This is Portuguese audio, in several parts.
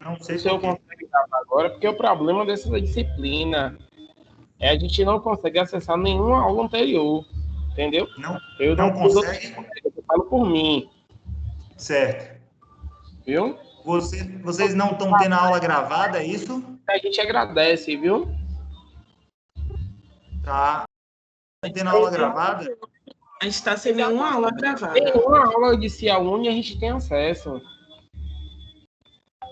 Não O sei por senhor quê. consegue gravar agora, porque o problema dessa disciplina é a gente não consegue acessar nenhuma aula anterior, entendeu? Não, Eu não não os outros consegue? colegas, eu falo por mim, Certo. viu? Vocês não estão tendo a aula gravada, é isso? A gente agradece, viu? Tá. Não tendo aula gravada? A gente está sem nenhuma aula gravada. Nenhuma aula de Ciaune a gente tem acesso.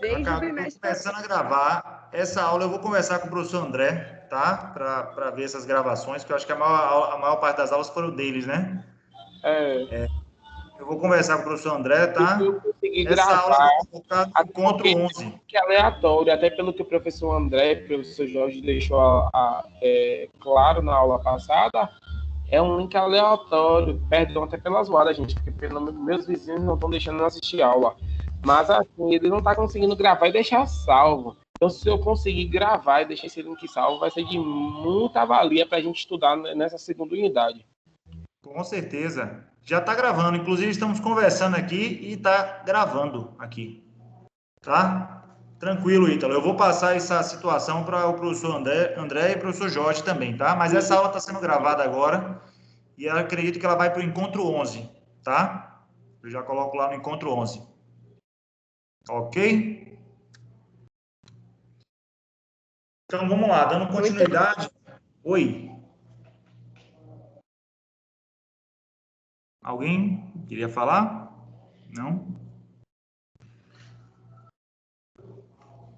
Desde o Estou bimestre começando a gravar. Essa aula eu vou conversar com o professor André, tá? Para ver essas gravações, que eu acho que a maior parte das aulas foram deles, né? Eu vou conversar com o professor André, tá? Eu consegui Essa aula gravar, eu vou colocar no encontro 11. que é aleatório, até pelo que o professor André, o professor Jorge deixou claro na aula passada, é um link aleatório, perdão até pela zoada, gente, porque meus vizinhos não estão deixando eu assistir aula. Mas assim, ele não está conseguindo gravar e deixar salvo. Então, se eu conseguir gravar e deixar esse link salvo, vai ser de muita valia para a gente estudar nessa segunda unidade. Com certeza. Já está gravando. Inclusive, estamos conversando aqui e está gravando aqui. Tá? Tranquilo, Ítalo. Eu vou passar essa situação para o professor André e o professor Jorge também, tá? Mas essa aula está sendo gravada agora e eu acredito que ela vai para o encontro 11, tá? Eu já coloco lá no encontro 11. Ok? Então, vamos lá. Dando continuidade. Oi. Alguém queria falar? Não?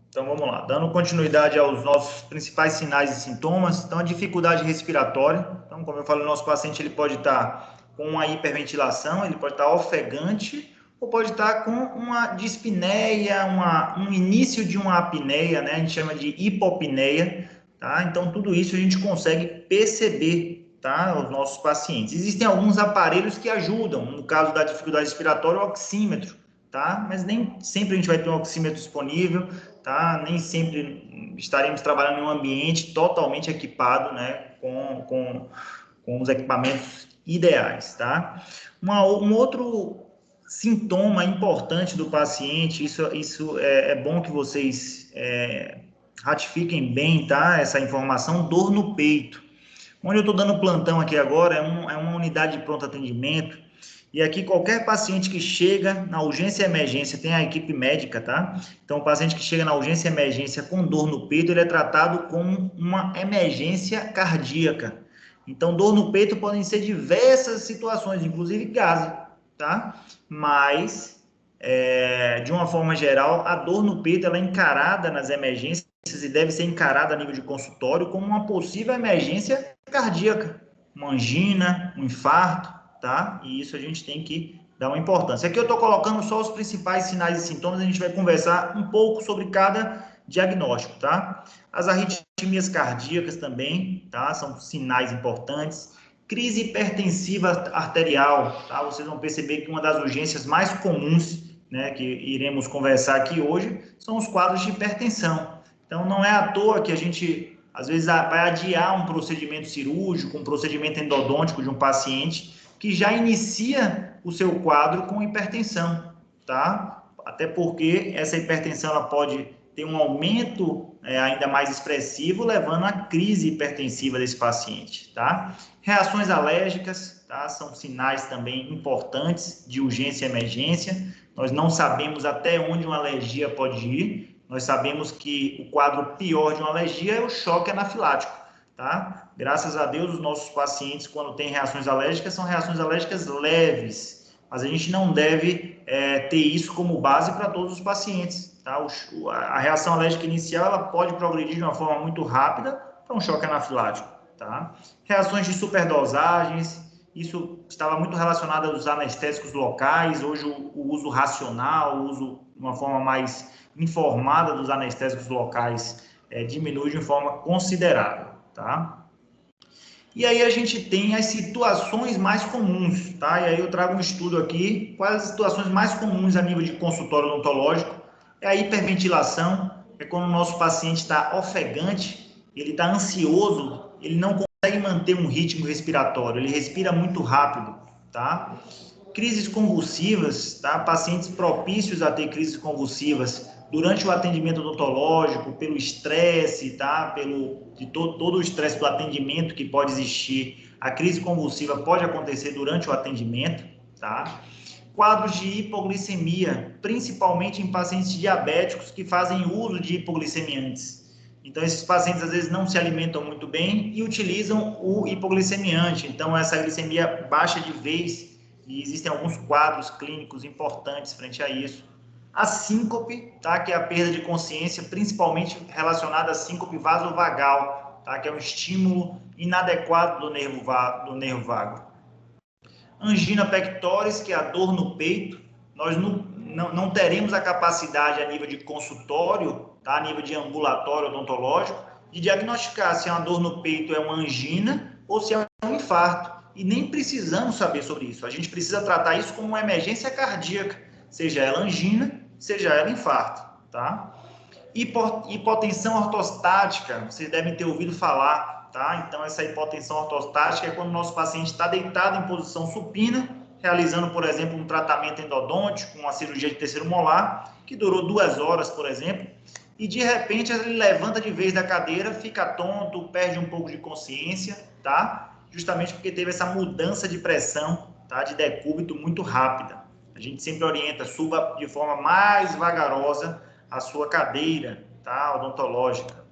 Então, vamos lá. Dando continuidade aos nossos principais sinais e sintomas. Então, a dificuldade respiratória. Então, como eu falei, o nosso paciente ele pode estar com uma hiperventilação, ele pode estar ofegante, ou pode estar com uma dispneia, um início de uma apneia, né? A gente chama de hipopneia, tá? Então, tudo isso a gente consegue perceber, tá? Os nossos pacientes. Existem alguns aparelhos que ajudam. No caso da dificuldade respiratória, o oxímetro, tá? Mas nem sempre a gente vai ter um oxímetro disponível, tá? Nem sempre estaremos trabalhando em um ambiente totalmente equipado, né? Com os equipamentos ideais, tá? Um outro sintoma importante do paciente, isso é bom que vocês ratifiquem bem, tá? Essa informação, dor no peito. Onde eu estou dando plantão aqui agora é uma unidade de pronto atendimento. E aqui qualquer paciente que chega na urgência e emergência tem a equipe médica, tá? Então o paciente que chega na urgência e emergência com dor no peito, ele é tratado como uma emergência cardíaca. Então dor no peito podem ser diversas situações, inclusive gases, tá? Mas de uma forma geral, a dor no peito ela é encarada nas emergências e deve ser encarada a nível de consultório como uma possível emergência cardíaca, uma angina, um infarto, tá? E isso a gente tem que dar uma importância. Aqui eu estou colocando só os principais sinais e sintomas, a gente vai conversar um pouco sobre cada diagnóstico, tá? As arritmias cardíacas também, tá? São sinais importantes. Crise hipertensiva arterial, tá? Vocês vão perceber que uma das urgências mais comuns, né, que iremos conversar aqui hoje, são os quadros de hipertensão. Então, não é à toa que a gente, às vezes, vai adiar um procedimento cirúrgico, um procedimento endodôntico de um paciente que já inicia o seu quadro com hipertensão, tá? Até porque essa hipertensão ela pode ter um aumento ainda mais expressivo, levando à crise hipertensiva desse paciente, tá? Reações alérgicas, tá? São sinais também importantes de urgência e emergência. Nós não sabemos até onde uma alergia pode ir. Nós sabemos que o quadro pior de uma alergia é o choque anafilático, tá? Graças a Deus, os nossos pacientes, quando têm reações alérgicas, são reações alérgicas leves, mas a gente não deve ter isso como base para todos os pacientes, tá? A reação alérgica inicial, ela pode progredir de uma forma muito rápida para um choque anafilático, tá? Reações de superdosagens, isso estava muito relacionado aos anestésicos locais, hoje o uso racional, o uso de uma forma mais informada dos anestésicos locais diminui de forma considerável, tá? E aí a gente tem as situações mais comuns, tá? E aí eu trago um estudo aqui, quais as situações mais comuns a nível de consultório odontológico. É a hiperventilação, é quando o nosso paciente está ofegante, ele está ansioso, ele não consegue manter um ritmo respiratório, ele respira muito rápido, tá? Crises convulsivas, tá? Pacientes propícios a ter crises convulsivas durante o atendimento odontológico, pelo estresse, tá? Todo o estresse do atendimento que pode existir, a crise convulsiva pode acontecer durante o atendimento, tá? Quadros de hipoglicemia, principalmente em pacientes diabéticos que fazem uso de hipoglicemiantes. Então, esses pacientes às vezes não se alimentam muito bem e utilizam o hipoglicemiante. Então, essa glicemia baixa de vez e existem alguns quadros clínicos importantes frente a isso. A síncope, tá? Que é a perda de consciência, principalmente relacionada à síncope vasovagal, tá? Que é um estímulo inadequado do nervo vago. Angina pectoris, que é a dor no peito. Nós não teremos a capacidade a nível de consultório, tá? A nível de ambulatório odontológico, de diagnosticar se é uma dor no peito é uma angina ou se é um infarto. E nem precisamos saber sobre isso. A gente precisa tratar isso como uma emergência cardíaca, seja ela angina, seja ela infarto, tá? Hipotensão ortostática, vocês devem ter ouvido falar, tá? Então, essa hipotensão ortostática é quando o nosso paciente está deitado em posição supina, realizando, por exemplo, um tratamento endodôntico, uma cirurgia de terceiro molar, que durou 2 horas, por exemplo, e de repente ele levanta de vez da cadeira, fica tonto, perde um pouco de consciência, tá? Justamente porque teve essa mudança de pressão, tá? De decúbito muito rápida. A gente sempre orienta, suba de forma mais vagarosa a sua cadeira, tá? Odontológica.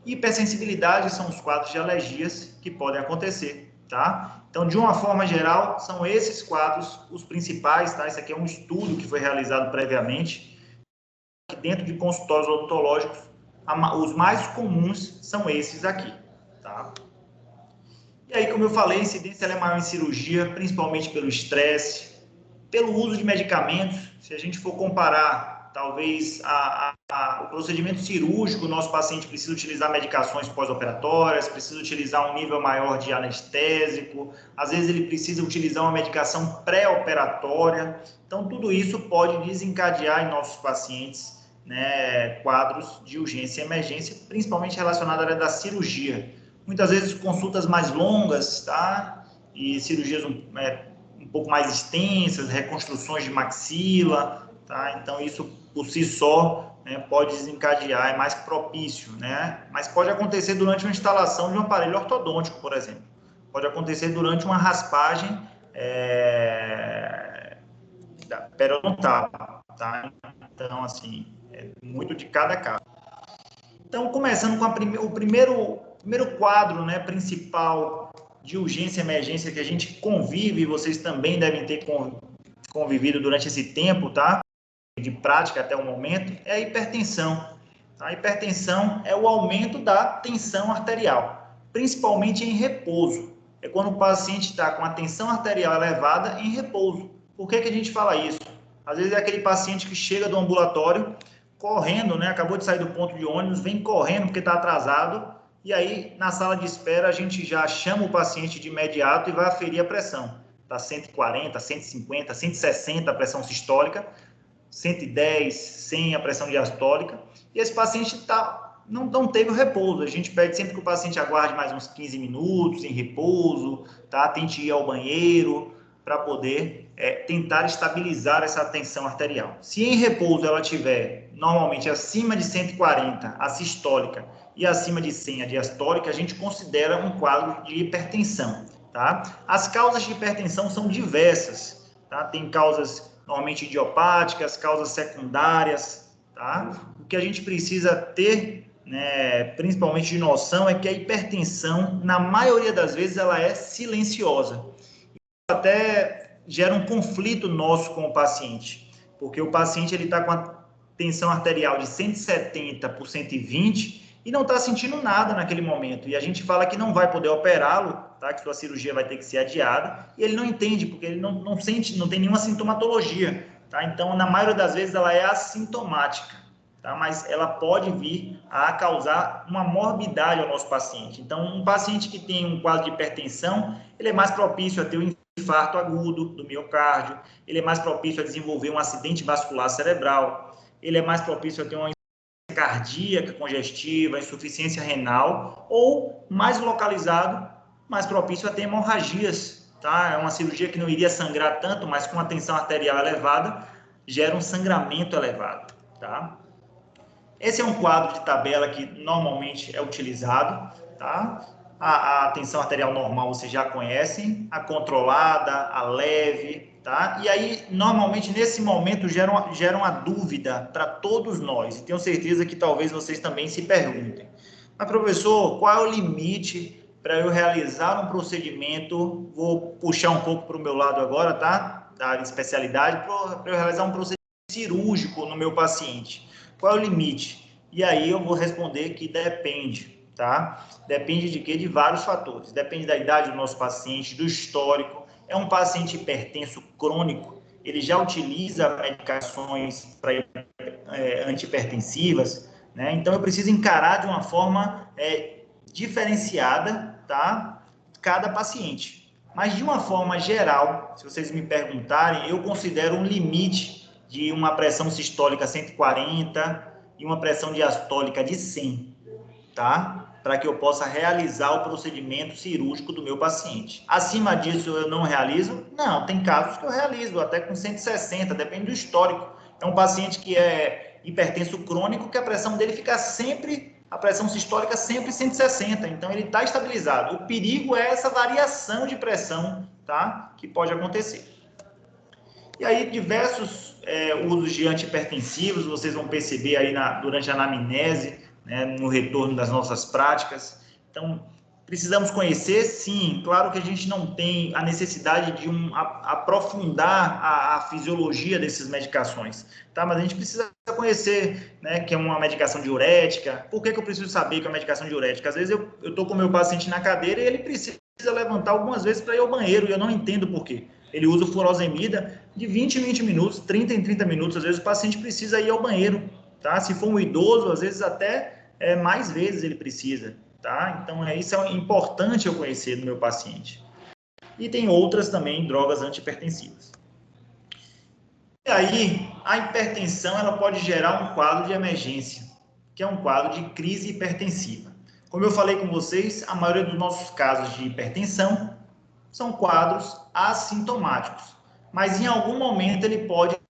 Hipersensibilidade são os quadros de alergias que podem acontecer, tá? Então, de uma forma geral, são esses quadros os principais, tá? Esse aqui é um estudo que foi realizado previamente. Dentro de consultórios odontológicos, os mais comuns são esses aqui, tá? E aí, como eu falei, a incidência é maior em cirurgia, principalmente pelo estresse, pelo uso de medicamentos. Se a gente for comparar, talvez, o procedimento cirúrgico, o nosso paciente precisa utilizar medicações pós-operatórias, precisa utilizar um nível maior de anestésico, às vezes ele precisa utilizar uma medicação pré-operatória. Então, tudo isso pode desencadear em nossos pacientes, né, quadros de urgência e emergência, principalmente relacionados à área da cirurgia. Muitas vezes consultas mais longas, tá? E cirurgias um pouco mais extensas, reconstruções de maxila, tá? Então, isso por si só, né, pode desencadear, é mais propício, né? Mas pode acontecer durante uma instalação de um aparelho ortodôntico, por exemplo. Pode acontecer durante uma raspagem periodontal, tá? Então, assim, é muito de cada caso. Então, começando com o primeiro quadro, né, principal de urgência e emergência que a gente convive, vocês também devem ter convivido durante esse tempo, tá? De prática até o momento, é a hipertensão. A hipertensão é o aumento da tensão arterial, principalmente em repouso. É quando o paciente está com a tensão arterial elevada em repouso. Por que a gente fala isso? Às vezes é aquele paciente que chega do ambulatório correndo, né? Acabou de sair do ponto de ônibus, vem correndo porque está atrasado, e aí na sala de espera a gente já chama o paciente de imediato e vai aferir a pressão. Está 140, 150, 160 a pressão sistólica, 110, 100 a pressão diastólica, e esse paciente não teve o repouso. A gente pede sempre que o paciente aguarde mais uns 15 minutos em repouso, tá? Tente ir ao banheiro para poder tentar estabilizar essa tensão arterial. Se em repouso ela tiver normalmente acima de 140 a sistólica e acima de 100 a diastólica, a gente considera um quadro de hipertensão, tá? As causas de hipertensão são diversas, tá? Tem causas normalmente idiopáticas, causas secundárias, tá? O que a gente precisa ter, né, principalmente de noção, é que a hipertensão, na maioria das vezes, ela é silenciosa. Até gera um conflito nosso com o paciente, porque o paciente ele está com a tensão arterial de 170 por 120 e não está sentindo nada naquele momento. E a gente fala que não vai poder operá-lo, tá? Que sua cirurgia vai ter que ser adiada, e ele não entende, porque ele não sente, não tem nenhuma sintomatologia, tá? Então, na maioria das vezes, ela é assintomática, tá? Mas ela pode vir a causar uma morbidade ao nosso paciente. Então, um paciente que tem um quadro de hipertensão, ele é mais propício a ter um infarto agudo do miocárdio, ele é mais propício a desenvolver um acidente vascular cerebral, ele é mais propício a ter uma insuficiência cardíaca congestiva, insuficiência renal, ou, mais localizado, mais propício a ter hemorragias, tá? É uma cirurgia que não iria sangrar tanto, mas com a tensão arterial elevada, gera um sangramento elevado, tá? Esse é um quadro de tabela que normalmente é utilizado, tá? A tensão arterial normal vocês já conhecem, a controlada, a leve, tá? E aí, normalmente, nesse momento, gera uma dúvida para todos nós. E tenho certeza que talvez vocês também se perguntem. Mas, professor, qual é o limite para eu realizar um procedimento? Vou puxar um pouco para o meu lado agora, tá? Da área de especialidade, para eu realizar um procedimento cirúrgico no meu paciente. Qual é o limite? E aí eu vou responder que depende, tá? Depende de quê? De vários fatores. Depende da idade do nosso paciente, do histórico. É um paciente hipertenso crônico, ele já utiliza medicações antihipertensivas, né? Então eu preciso encarar de uma forma diferenciada, tá? Cada paciente. Mas de uma forma geral, se vocês me perguntarem, eu considero um limite de uma pressão sistólica 140 e uma pressão diastólica de 100, tá? Para que eu possa realizar o procedimento cirúrgico do meu paciente. Acima disso, eu não realizo? Não, tem casos que eu realizo, até com 160, depende do histórico. É um paciente que é hipertenso crônico, que a pressão dele fica sempre, a pressão sistólica sempre 160, então ele está estabilizado. O perigo é essa variação de pressão, tá? Que pode acontecer. E aí, diversos usos de antihipertensivos, vocês vão perceber aí durante a anamnese, né, no retorno das nossas práticas. Então, precisamos conhecer, sim, claro que a gente não tem a necessidade de aprofundar a fisiologia dessas medicações, tá? Mas a gente precisa conhecer, né, que é uma medicação diurética. Por que eu preciso saber que é uma medicação diurética? Às vezes eu estou com o meu paciente na cadeira e ele precisa levantar algumas vezes para ir ao banheiro e eu não entendo por quê. Ele usa o furosemida de 20 em 20 minutos, 30 em 30 minutos. Às vezes o paciente precisa ir ao banheiro, tá? Se for um idoso, às vezes até mais vezes ele precisa, tá? Então, isso é importante eu conhecer do meu paciente. E tem outras também, drogas antihipertensivas. E aí, a hipertensão, ela pode gerar um quadro de emergência, que é um quadro de crise hipertensiva. Como eu falei com vocês, a maioria dos nossos casos de hipertensão são quadros assintomáticos, mas em algum momento ele pode ter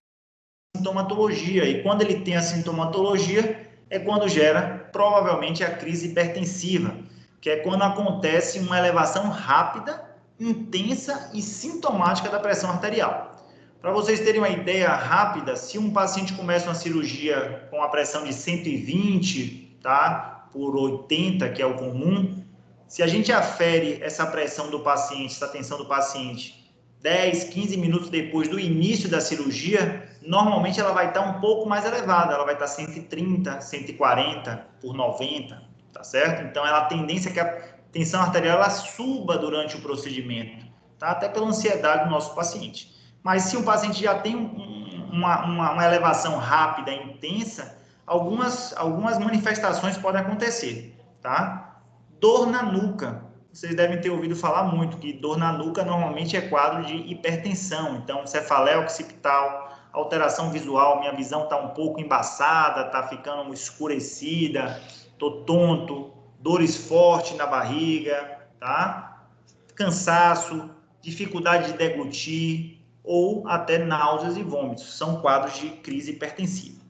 sintomatologia, e quando ele tem a sintomatologia é quando gera provavelmente a crise hipertensiva, que é quando acontece uma elevação rápida, intensa e sintomática da pressão arterial. Para vocês terem uma ideia rápida, se um paciente começa uma cirurgia com a pressão de 120, tá, por 80, que é o comum, se a gente afere essa pressão do paciente, essa tensão do paciente, 10, 15 minutos depois do início da cirurgia, normalmente ela vai estar um pouco mais elevada, ela vai estar 130, 140 por 90, tá certo? Então, a tendência é que a tensão arterial ela suba durante o procedimento, tá? Até pela ansiedade do nosso paciente. Mas se o paciente já tem uma elevação rápida e intensa, algumas manifestações podem acontecer, tá? Dor na nuca. Vocês devem ter ouvido falar muito que dor na nuca normalmente é quadro de hipertensão. Então, cefaleia occipital, alteração visual, minha visão está um pouco embaçada, está ficando escurecida, estou tonto, dores fortes na barriga, tá? Cansaço, dificuldade de deglutir ou até náuseas e vômitos. São quadros de crise hipertensiva,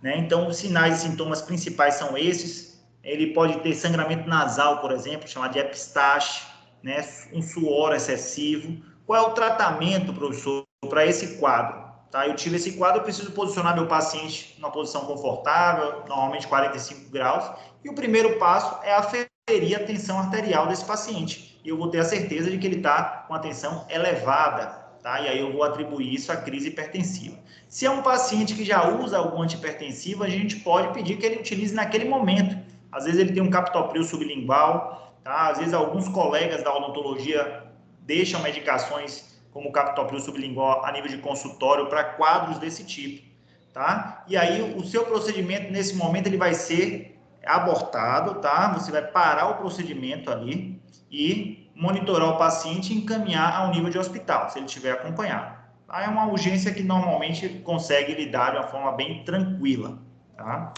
né? Então, os sinais e sintomas principais são esses. Ele pode ter sangramento nasal, por exemplo, chamado de epistaxe, né? Um suor excessivo. Qual é o tratamento, professor, para esse quadro? Tá? Eu tive esse quadro, eu preciso posicionar meu paciente numa posição confortável, normalmente 45 graus, e o primeiro passo é aferir a tensão arterial desse paciente. E eu vou ter a certeza de que ele está com a tensão elevada, tá? E aí eu vou atribuir isso à crise hipertensiva. Se é um paciente que já usa algum antihipertensivo, a gente pode pedir que ele utilize naquele momento. Às vezes ele tem um captopril sublingual, tá? Às vezes alguns colegas da odontologia deixam medicações como o captopril sublingual a nível de consultório para quadros desse tipo, tá? E aí o seu procedimento nesse momento ele vai ser abortado, tá? Você vai parar o procedimento ali e monitorar o paciente e encaminhar ao nível de hospital, se ele estiver acompanhado. Tá? É uma urgência que normalmente consegue lidar de uma forma bem tranquila, tá?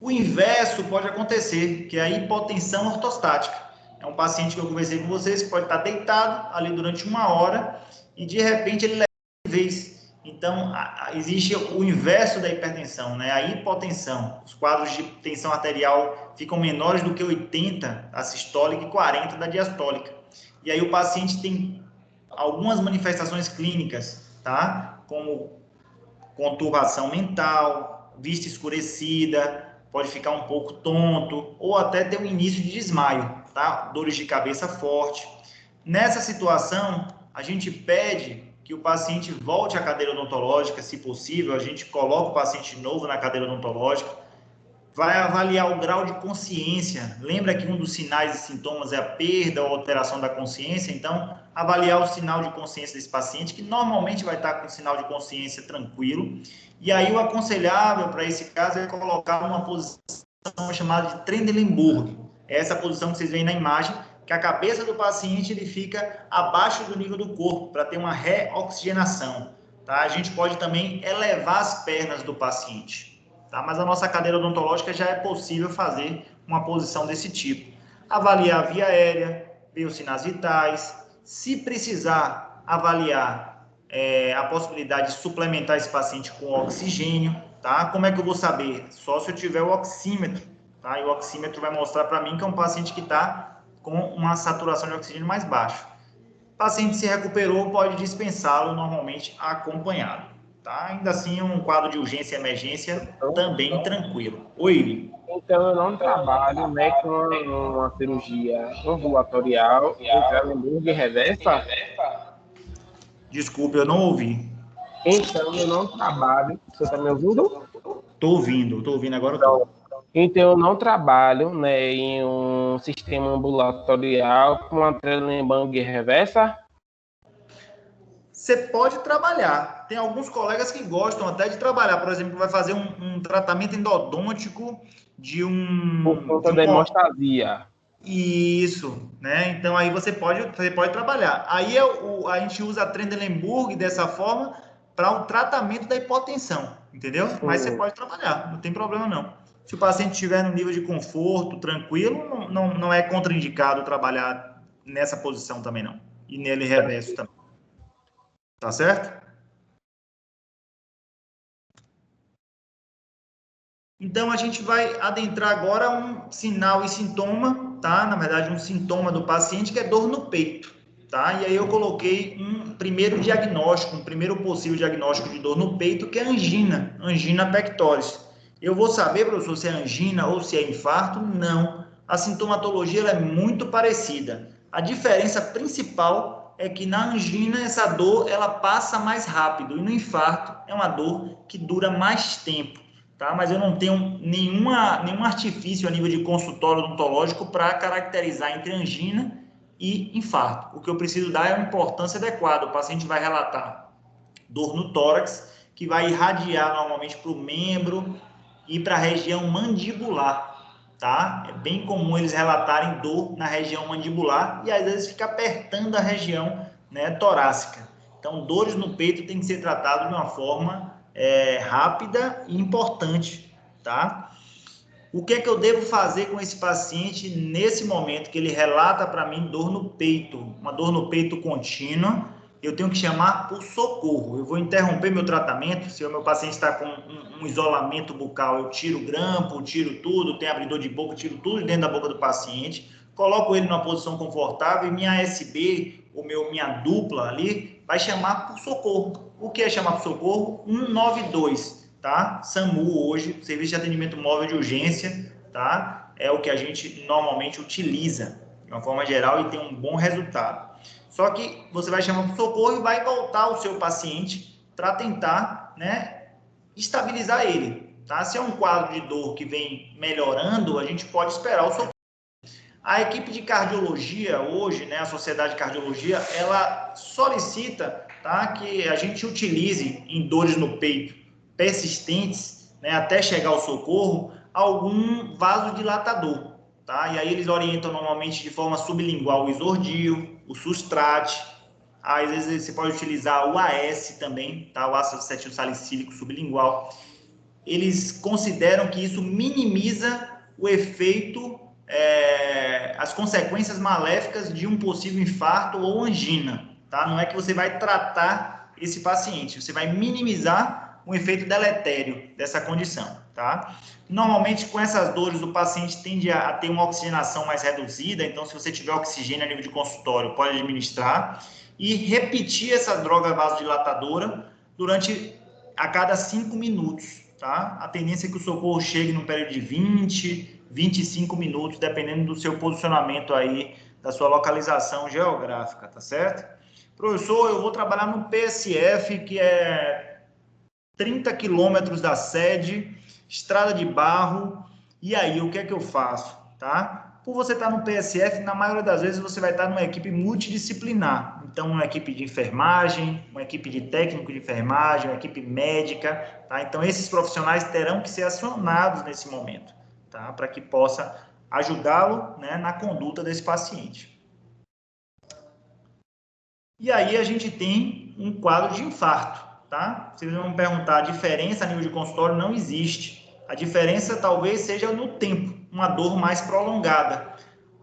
O inverso pode acontecer, que é a hipotensão ortostática. É um paciente que eu conversei com vocês, que pode estar deitado ali durante 1 hora e, de repente, ele leva de vez. Então, Então, existe o inverso da hipertensão, né? A hipotensão. Os quadros de tensão arterial ficam menores do que 80 da sistólica e 40 da diastólica. E aí o paciente tem algumas manifestações clínicas, tá? Como conturbação mental, vista escurecida, pode ficar um pouco tonto, ou até ter um início de desmaio, tá? Dores de cabeça forte. Nessa situação, a gente pede que o paciente volte à cadeira odontológica, se possível, a gente coloca o paciente novo na cadeira odontológica, vai avaliar o grau de consciência. Lembra que um dos sinais e sintomas é a perda ou alteração da consciência? Então, avaliar o sinal de consciência desse paciente, que normalmente vai estar com sinal de consciência tranquilo. E aí, o aconselhável para esse caso é colocar uma posição chamada de Trendelenburg. É essa posição que vocês veem na imagem, que a cabeça do paciente ele fica abaixo do nível do corpo, para ter uma reoxigenação. Tá? A gente pode também elevar as pernas do paciente. Tá? Mas a nossa cadeira odontológica já é possível fazer uma posição desse tipo. Avaliar a via aérea, ver os sinais vitais. Se precisar avaliar a possibilidade de suplementar esse paciente com oxigênio. Tá? Como é que eu vou saber? Só se eu tiver o oxímetro. Tá? E o oxímetro vai mostrar para mim que é um paciente que está com uma saturação de oxigênio mais baixa. O paciente se recuperou, pode dispensá-lo normalmente acompanhado. Tá? Ainda assim, um quadro de urgência e emergência também tranquilo. Oi. Então, eu não trabalho, né, com uma cirurgia ambulatorial, Trendelenburg reversa. Desculpe, eu não ouvi. Então, eu não trabalho. Você está me ouvindo? Estou ouvindo agora. Tô. Então, eu não trabalho, né, em um sistema ambulatorial com a Trendelenburg reversa. Você pode trabalhar. Tem alguns colegas que gostam até de trabalhar. Por exemplo, vai fazer um tratamento endodôntico de um... Por conta da hemostasia. Isso, né? Então, aí você pode trabalhar. Aí a gente usa a Trendelenburg dessa forma para o tratamento da hipotensão, entendeu? Mas você pode trabalhar, não tem problema não. Se o paciente estiver no nível de conforto, tranquilo, não é contraindicado trabalhar nessa posição também não. E nele reverso também. Tá certo? Então, a gente vai adentrar agora um sinal e sintoma, tá? Na verdade, um sintoma do paciente que é dor no peito, tá? E aí eu coloquei um primeiro diagnóstico, um primeiro possível diagnóstico de dor no peito, que é angina, angina pectoris. Eu vou saber, professor, se é angina ou se é infarto? Não. A sintomatologia ela é muito parecida. A diferença principal é que na angina essa dor ela passa mais rápido e no infarto é uma dor que dura mais tempo, tá? Mas eu não tenho nenhum artifício a nível de consultório odontológico para caracterizar entre angina e infarto. O que eu preciso dar é uma importância adequada. O paciente vai relatar dor no tórax, que vai irradiar normalmente para o membro e para a região mandibular, tá? É bem comum eles relatarem dor na região mandibular e às vezes fica apertando a região, né, torácica. Então, dores no peito tem que ser tratado de uma forma rápida e importante, tá? O que é que eu devo fazer com esse paciente nesse momento que ele relata para mim dor no peito, uma dor no peito contínua? Eu tenho que chamar por socorro. Eu vou interromper meu tratamento. Se o meu paciente está com um isolamento bucal, eu tiro o grampo, tiro tudo, tem abridor de boca, tiro tudo dentro da boca do paciente, coloco ele numa posição confortável e minha ASB, minha dupla ali, vai chamar por socorro. O que é chamar por socorro? 192, tá? SAMU hoje, Serviço de Atendimento Móvel de Urgência, tá? É o que a gente normalmente utiliza de uma forma geral e tem um bom resultado. Só que você vai chamar para o socorro e vai voltar o seu paciente para tentar, né, estabilizar ele, tá? Se é um quadro de dor que vem melhorando, a gente pode esperar o socorro. A equipe de cardiologia hoje, né, a Sociedade de Cardiologia, ela solicita, tá, que a gente utilize em dores no peito persistentes, né, até chegar ao socorro, algum vasodilatador, tá? E aí eles orientam normalmente de forma sublingual o Isordil, o Sustrate, às vezes você pode utilizar o AS também, tá? O ácido acetil salicílico sublingual. Eles consideram que isso minimiza o efeito, as consequências maléficas de um possível infarto ou angina, tá? Não é que você vai tratar esse paciente, você vai minimizar o efeito deletério dessa condição, tá? Normalmente, com essas dores, o paciente tende a ter uma oxigenação mais reduzida, então, se você tiver oxigênio a nível de consultório, pode administrar e repetir essa droga vasodilatadora a cada 5 minutos, tá? A tendência é que o socorro chegue num período de 20, 25 minutos, dependendo do seu posicionamento aí, da sua localização geográfica, tá certo? Professor, eu vou trabalhar no PSF, que é 30 quilômetros da sede, estrada de barro, e aí, o que é que eu faço, tá? Por você estar no PSF, na maioria das vezes você vai estar numa equipe multidisciplinar. Então, uma equipe de enfermagem, uma equipe de técnico de enfermagem, uma equipe médica, tá? Então, esses profissionais terão que ser acionados nesse momento, tá? Para que possa ajudá-lo, né, na conduta desse paciente. E aí, a gente tem um quadro de infarto, tá? Vocês vão me perguntar, a diferença a nível de consultório não existe. A diferença talvez seja no tempo, uma dor mais prolongada.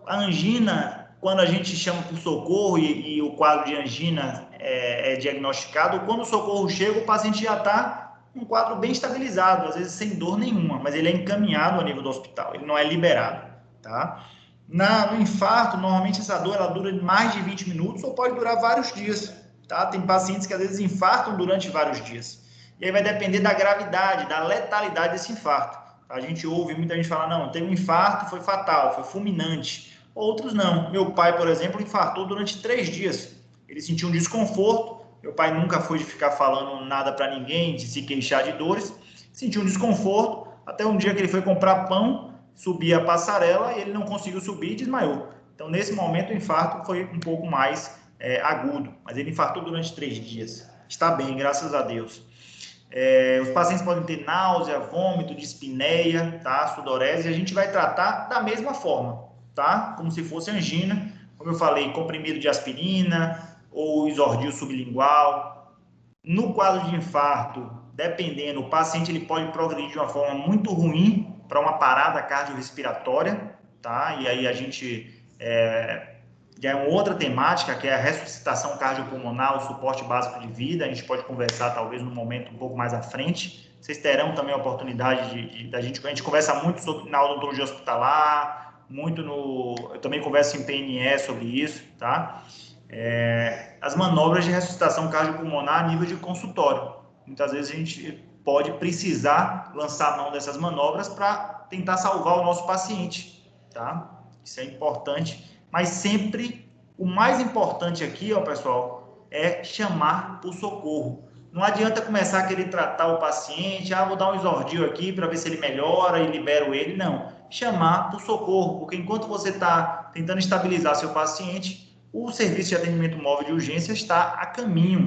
A angina, quando a gente chama por socorro e o quadro de angina é diagnosticado, quando o socorro chega, o paciente já está um quadro bem estabilizado, às vezes sem dor nenhuma, mas ele é encaminhado a nível do hospital, ele não é liberado, tá? No infarto, normalmente essa dor ela dura mais de 20 minutos ou pode durar vários dias, tá? Tem pacientes que às vezes infartam durante vários dias. E aí vai depender da gravidade, da letalidade desse infarto. A gente ouve muita gente falar, não, teve um infarto, foi fatal, foi fulminante. Outros não. Meu pai, por exemplo, infartou durante 3 dias. Ele sentiu um desconforto. Meu pai nunca foi de ficar falando nada para ninguém, de se queixar de dores. Sentiu um desconforto, até um dia que ele foi comprar pão, subir a passarela e ele não conseguiu subir e desmaiou. Então, nesse momento, o infarto foi um pouco mais agudo, mas ele infartou durante 3 dias. Está bem, graças a Deus. Os pacientes podem ter náusea, vômito, dispneia, tá? Sudorese, e a gente vai tratar da mesma forma, tá? Como se fosse angina, como eu falei, comprimido de aspirina ou isordil sublingual. No quadro de infarto, dependendo, o paciente ele pode progredir de uma forma muito ruim para uma parada cardiorrespiratória, tá? E aí a gente já é uma outra temática, que é a ressuscitação cardiopulmonar, o suporte básico de vida. A gente pode conversar, talvez, num momento um pouco mais à frente. Vocês terão também a oportunidade a gente conversa muito na odontologia hospitalar, eu também converso em PNE sobre isso, tá? As manobras de ressuscitação cardiopulmonar a nível de consultório. Muitas vezes a gente pode precisar lançar a mão dessas manobras para tentar salvar o nosso paciente, tá? Isso é importante. Mas sempre, o mais importante aqui, ó, pessoal, é chamar por socorro. Não adianta começar a querer tratar o paciente, vou dar um isordil aqui para ver se ele melhora e libero ele. Não, chamar por socorro, porque enquanto você está tentando estabilizar seu paciente, o serviço de atendimento móvel de urgência está a caminho.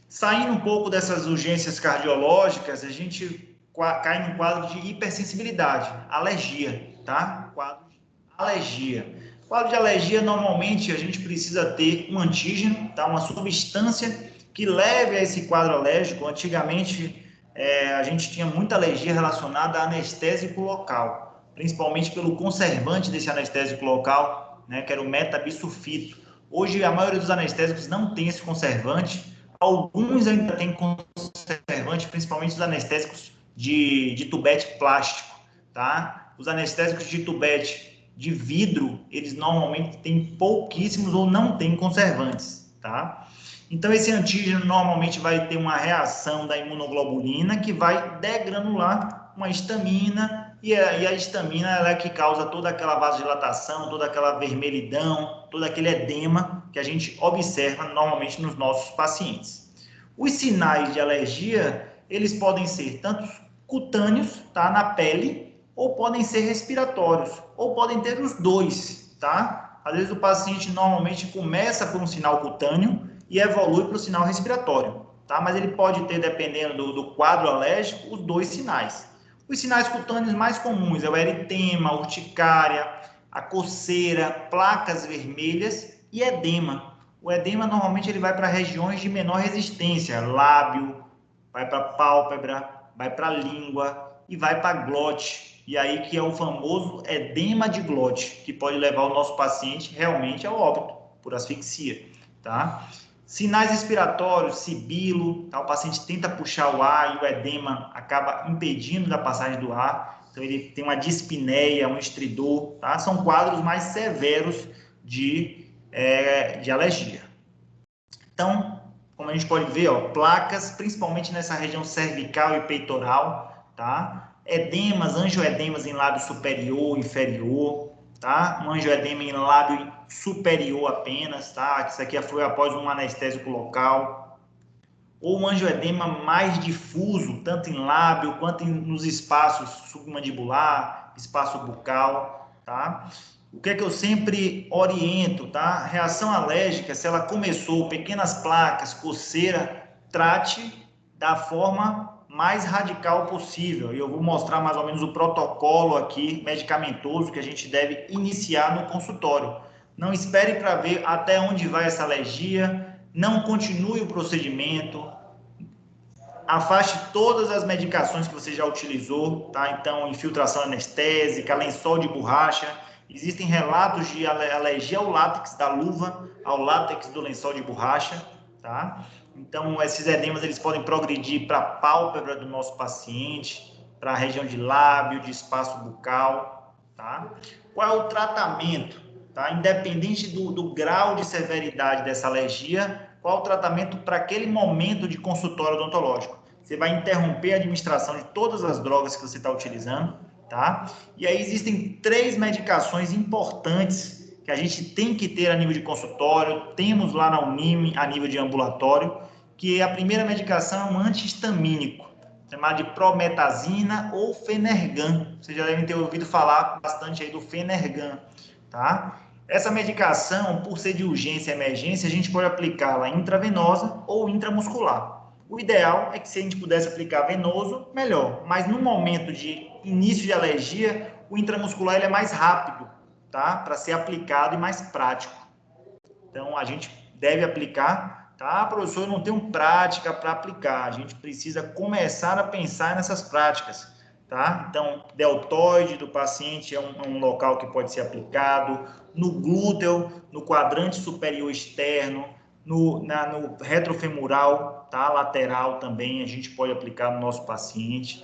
Saindo um pouco dessas urgências cardiológicas, a gente cai no quadro de hipersensibilidade, alergia, tá? Quadro de alergia. Quadro de alergia, normalmente, a gente precisa ter um antígeno, tá? Uma substância que leve a esse quadro alérgico. Antigamente, a gente tinha muita alergia relacionada a anestésico local, principalmente pelo conservante desse anestésico local, né? Que era o metabisulfito. Hoje, a maioria dos anestésicos não tem esse conservante. Alguns ainda têm conservante, principalmente os anestésicos de tubete plástico, tá? Os anestésicos de tubete de vidro, eles normalmente têm pouquíssimos ou não têm conservantes, tá? Então, esse antígeno normalmente vai ter uma reação da imunoglobulina que vai degranular uma histamina, e a histamina ela é que causa toda aquela vasodilatação, toda aquela vermelhidão, todo aquele edema que a gente observa normalmente nos nossos pacientes. Os sinais de alergia, eles podem ser tanto cutâneos, tá, na pele, ou podem ser respiratórios, ou podem ter os dois, tá? Às vezes o paciente normalmente começa por um sinal cutâneo e evolui para o sinal respiratório, tá? Mas ele pode ter, dependendo do quadro alérgico, os dois sinais. Os sinais cutâneos mais comuns é o eritema, a urticária, a coceira, placas vermelhas e edema. O edema normalmente ele vai para regiões de menor resistência, lábio, vai para a pálpebra, vai para a língua e vai para a glote. E aí que é o famoso edema de glote, que pode levar o nosso paciente realmente ao óbito por asfixia. tá? Sinais respiratórios, sibilo, tá? O paciente tenta puxar o ar e o edema acaba impedindo da passagem do ar, então ele tem uma dispneia, um estridor, tá? São quadros mais severos de alergia. Então, como a gente pode ver, ó, placas, principalmente nessa região cervical e peitoral, tá? Edemas, angioedemas em lábio superior, inferior, tá? Um angioedema em lábio superior apenas, tá? Isso aqui foi após um anestésico local. Ou um angioedema mais difuso, tanto em lábio quanto nos espaços submandibular, espaço bucal, tá? O que é que eu sempre oriento, tá? Reação alérgica, se ela começou, pequenas placas, coceira, trate da forma mais radical possível. E eu vou mostrar mais ou menos o protocolo aqui, medicamentoso, que a gente deve iniciar no consultório. Não espere para ver até onde vai essa alergia, não continue o procedimento, afaste todas as medicações que você já utilizou, tá? Então, infiltração anestésica, lençol de borracha. Existem relatos de alergia ao látex da luva, ao látex do lençol de borracha, tá? Então, esses edemas, eles podem progredir para a pálpebra do nosso paciente, para a região de lábio, de espaço bucal, tá? Qual é o tratamento, tá? Independente do grau de severidade dessa alergia, qual o tratamento para aquele momento de consultório odontológico? Você vai interromper a administração de todas as drogas que você está utilizando, tá? E aí existem 3 medicações importantes que a gente tem que ter a nível de consultório, temos lá na Unime a nível de ambulatório, que a primeira medicação é um antihistamínico, chamado de prometazina ou Fenergan. Vocês já devem ter ouvido falar bastante aí do Fenergan, tá? Essa medicação, por ser de urgência e emergência, a gente pode aplicá-la intravenosa ou intramuscular. O ideal é que se a gente pudesse aplicar venoso, melhor. Mas no momento de início de alergia, o intramuscular ele é mais rápido, tá? Para ser aplicado e mais prático. Então, a gente deve aplicar, tá? Professor, eu não tenho prática para aplicar. A gente precisa começar a pensar nessas práticas, tá? Então, deltoide do paciente é um local que pode ser aplicado, no glúteo, no quadrante superior externo, no retrofemoral, tá? Lateral também, a gente pode aplicar no nosso paciente,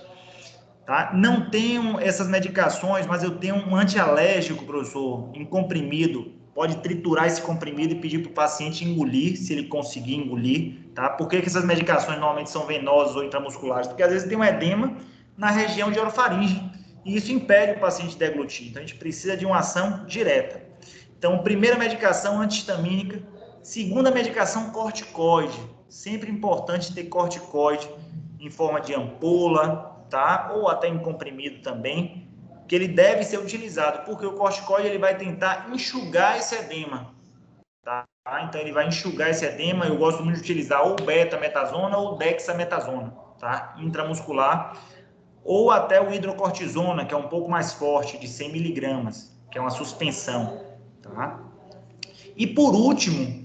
tá? Não tenho essas medicações, mas eu tenho um antialérgico, professor, em comprimido. Pode triturar esse comprimido e pedir para o paciente engolir, se ele conseguir engolir, tá? Por que essas medicações normalmente são venosas ou intramusculares? Porque às vezes tem um edema na região de orofaringe, e isso impede o paciente deglutir. Então, a gente precisa de uma ação direta. Então, primeira medicação antihistamínica. Segunda medicação, corticoide. Sempre importante ter corticoide em forma de ampola, tá? Ou até em comprimido também, que ele deve ser utilizado, porque o corticoide ele vai tentar enxugar esse edema, tá? Então, ele vai enxugar esse edema. Eu gosto muito de utilizar ou betametasona ou dexametasona, tá? Intramuscular, ou até o hidrocortisona, que é um pouco mais forte, de 100 miligramas, que é uma suspensão, tá? E por último,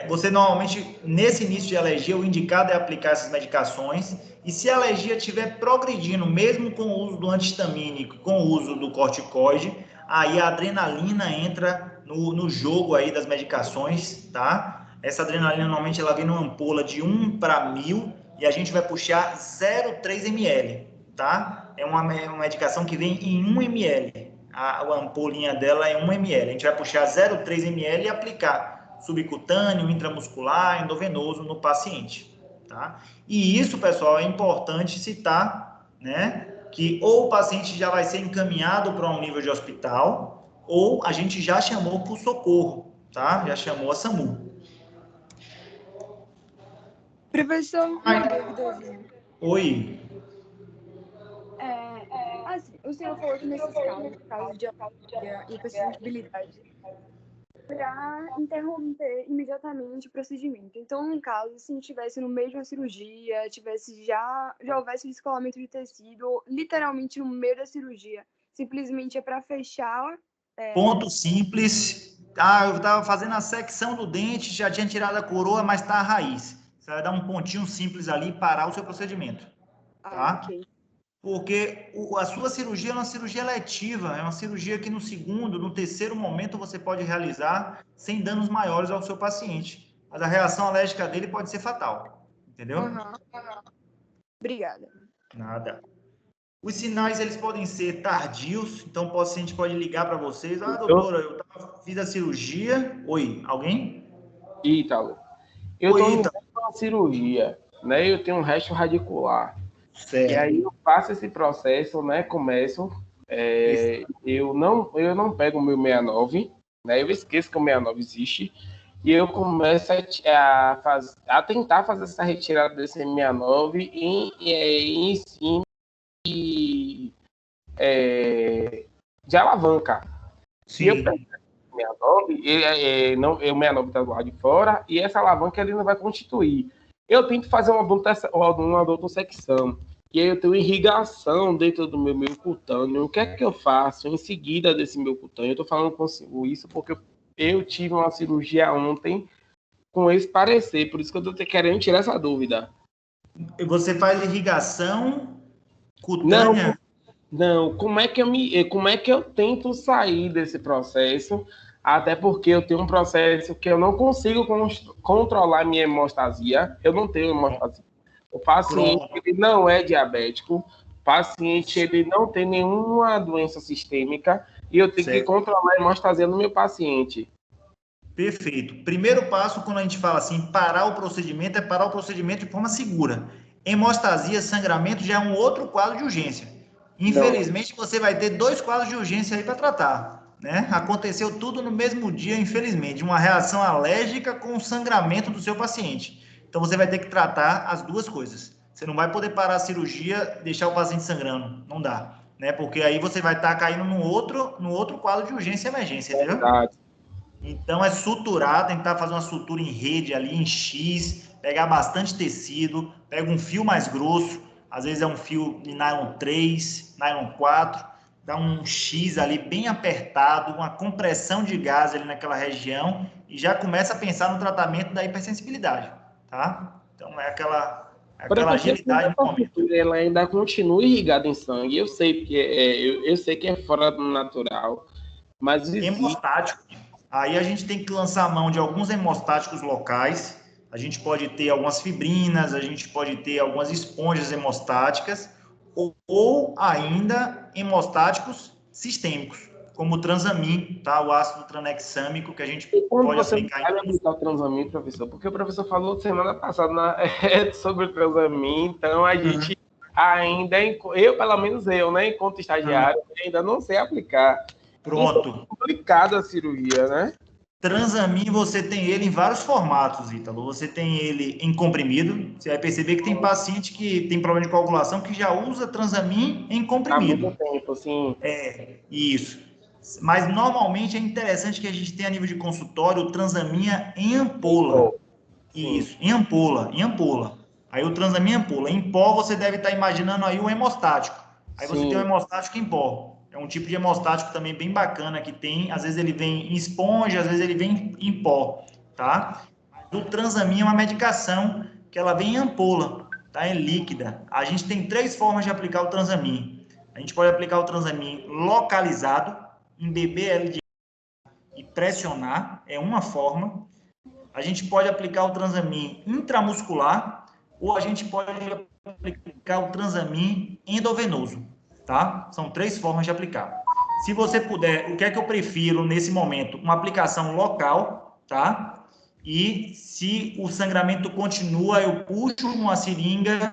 você normalmente, nesse início de alergia, o indicado é aplicar essas medicações, e se a alergia estiver progredindo, mesmo com o uso do antihistamínico, com o uso do corticoide, aí a adrenalina entra no jogo aí das medicações, tá? Essa adrenalina, normalmente, ela vem numa ampola de 1 para 1000, e a gente vai puxar 0,3 ml, tá? É uma medicação que vem em 1 ml. A ampolinha dela é 1 ml. A gente vai puxar 0,3 ml e aplicar subcutâneo, intramuscular, endovenoso no paciente, tá? E isso, pessoal, é importante citar, né? Que ou o paciente já vai ser encaminhado para um nível de hospital, ou a gente já chamou por socorro, tá? Já chamou a SAMU. Professor, uma dúvidazinha. Oi. Assim, o senhor falou que nesses casos de alergia e hipersensibilidade, para interromper imediatamente o procedimento. Então, no caso, se estivesse no meio de uma cirurgia, já houvesse descolamento de tecido, literalmente no meio da cirurgia, simplesmente é para fechar. Ponto simples. Eu estava fazendo a secção do dente, já tinha tirado a coroa, mas está a raiz. Você vai dar um pontinho simples ali e parar o seu procedimento, tá? Ok. Porque a sua cirurgia é uma cirurgia letiva, é uma cirurgia que no segundo, no terceiro momento você pode realizar sem danos maiores ao seu paciente. mas a reação alérgica dele pode ser fatal, entendeu? Obrigada. Nada. Os sinais, eles podem ser tardios, então o paciente pode ligar para vocês, doutora, fiz a cirurgia. Oi, alguém? Ítalo, eu Oi, estou indo Ítalo. para uma cirurgia, né? Eu tenho um resto radicular. Certo. E aí eu faço esse processo, né? Começo. Eu não pego o meu 69, né? Eu esqueço que o 69 existe. E eu começo a tentar fazer essa retirada desse 69 em cima de alavanca. Sim. E eu pego o 69, o 69 está do lado de fora, e essa alavanca ele não vai constituir. Eu tento fazer uma odontosecção, e aí eu tenho irrigação dentro do meu meio cutâneo. O que é que eu faço em seguida desse meu cutâneo? Eu estou falando consigo isso porque eu tive uma cirurgia ontem com esse parecer, por isso que eu estou querendo tirar essa dúvida. Você faz irrigação cutânea? Não, como é que eu tento sair desse processo? Até porque eu tenho um processo que eu não consigo controlar minha hemostasia. Eu não tenho hemostasia. O paciente ele não é diabético. O paciente ele não tem nenhuma doença sistêmica e eu tenho que controlar a hemostasia no meu paciente. Perfeito. Primeiro passo, quando a gente fala assim, parar o procedimento, é parar o procedimento de forma segura. Hemostasia, sangramento já é um outro quadro de urgência. Infelizmente, você vai ter 2 quadros de urgência aí para tratar, né? Aconteceu tudo no mesmo dia, infelizmente, uma reação alérgica com o sangramento do seu paciente. Então, você vai ter que tratar as 2 coisas. Você não vai poder parar a cirurgia e deixar o paciente sangrando, não dá, né? Porque aí você vai estar caindo no outro quadro de urgência e emergência, entendeu? Verdade. Então, é suturar, tentar fazer uma sutura em rede ali, em X, pegar bastante tecido, pega um fio mais grosso, às vezes é um fio de nylon 3, nylon 4, dá um X ali bem apertado, uma compressão de gás ali naquela região e já começa a pensar no tratamento da hipersensibilidade, tá? Então, é aquela agilidade no momento. Ela ainda continua irrigada em sangue. Eu sei que eu sei que é fora do natural, mas existe. Hemostático. Aí a gente tem que lançar a mão de alguns hemostáticos locais. A gente pode ter algumas fibrinas, a gente pode ter algumas esponjas hemostáticas ou ainda hemostáticos sistêmicos, como o transamin, tá? O ácido tranexâmico que a gente pode aplicar. Você vai aplicar o transamin, professor? Porque o professor falou semana passada sobre o transamin, então a gente ainda, pelo menos eu, né, enquanto estagiário, ainda não sei aplicar. Pronto. Então, é complicada a cirurgia, né? Transamin, você tem ele em vários formatos, Ítalo. Você tem ele em comprimido. Você vai perceber que tem paciente que tem problema de coagulação que já usa transamin em comprimido. Há muito tempo, sim. Isso. Mas normalmente é interessante que a gente tenha a nível de consultório o transamin em ampola. Isso, em ampola. Aí o transamin em ampola. Em pó você deve estar imaginando aí o hemostático. Aí você tem o hemostático em pó. É um tipo de hemostático também bem bacana que tem. Às vezes ele vem em esponja, às vezes ele vem em pó, tá? O transamin é uma medicação que ela vem em ampola, tá? É líquida. A gente tem 3 formas de aplicar o transamin. A gente pode aplicar o transamin localizado, em BBL e pressionar, é uma forma. A gente pode aplicar o transamin intramuscular ou a gente pode aplicar o transamin endovenoso, tá? São 3 formas de aplicar. Se você puder, o que é que eu prefiro nesse momento? Uma aplicação local, tá? E se o sangramento continua, eu puxo uma seringa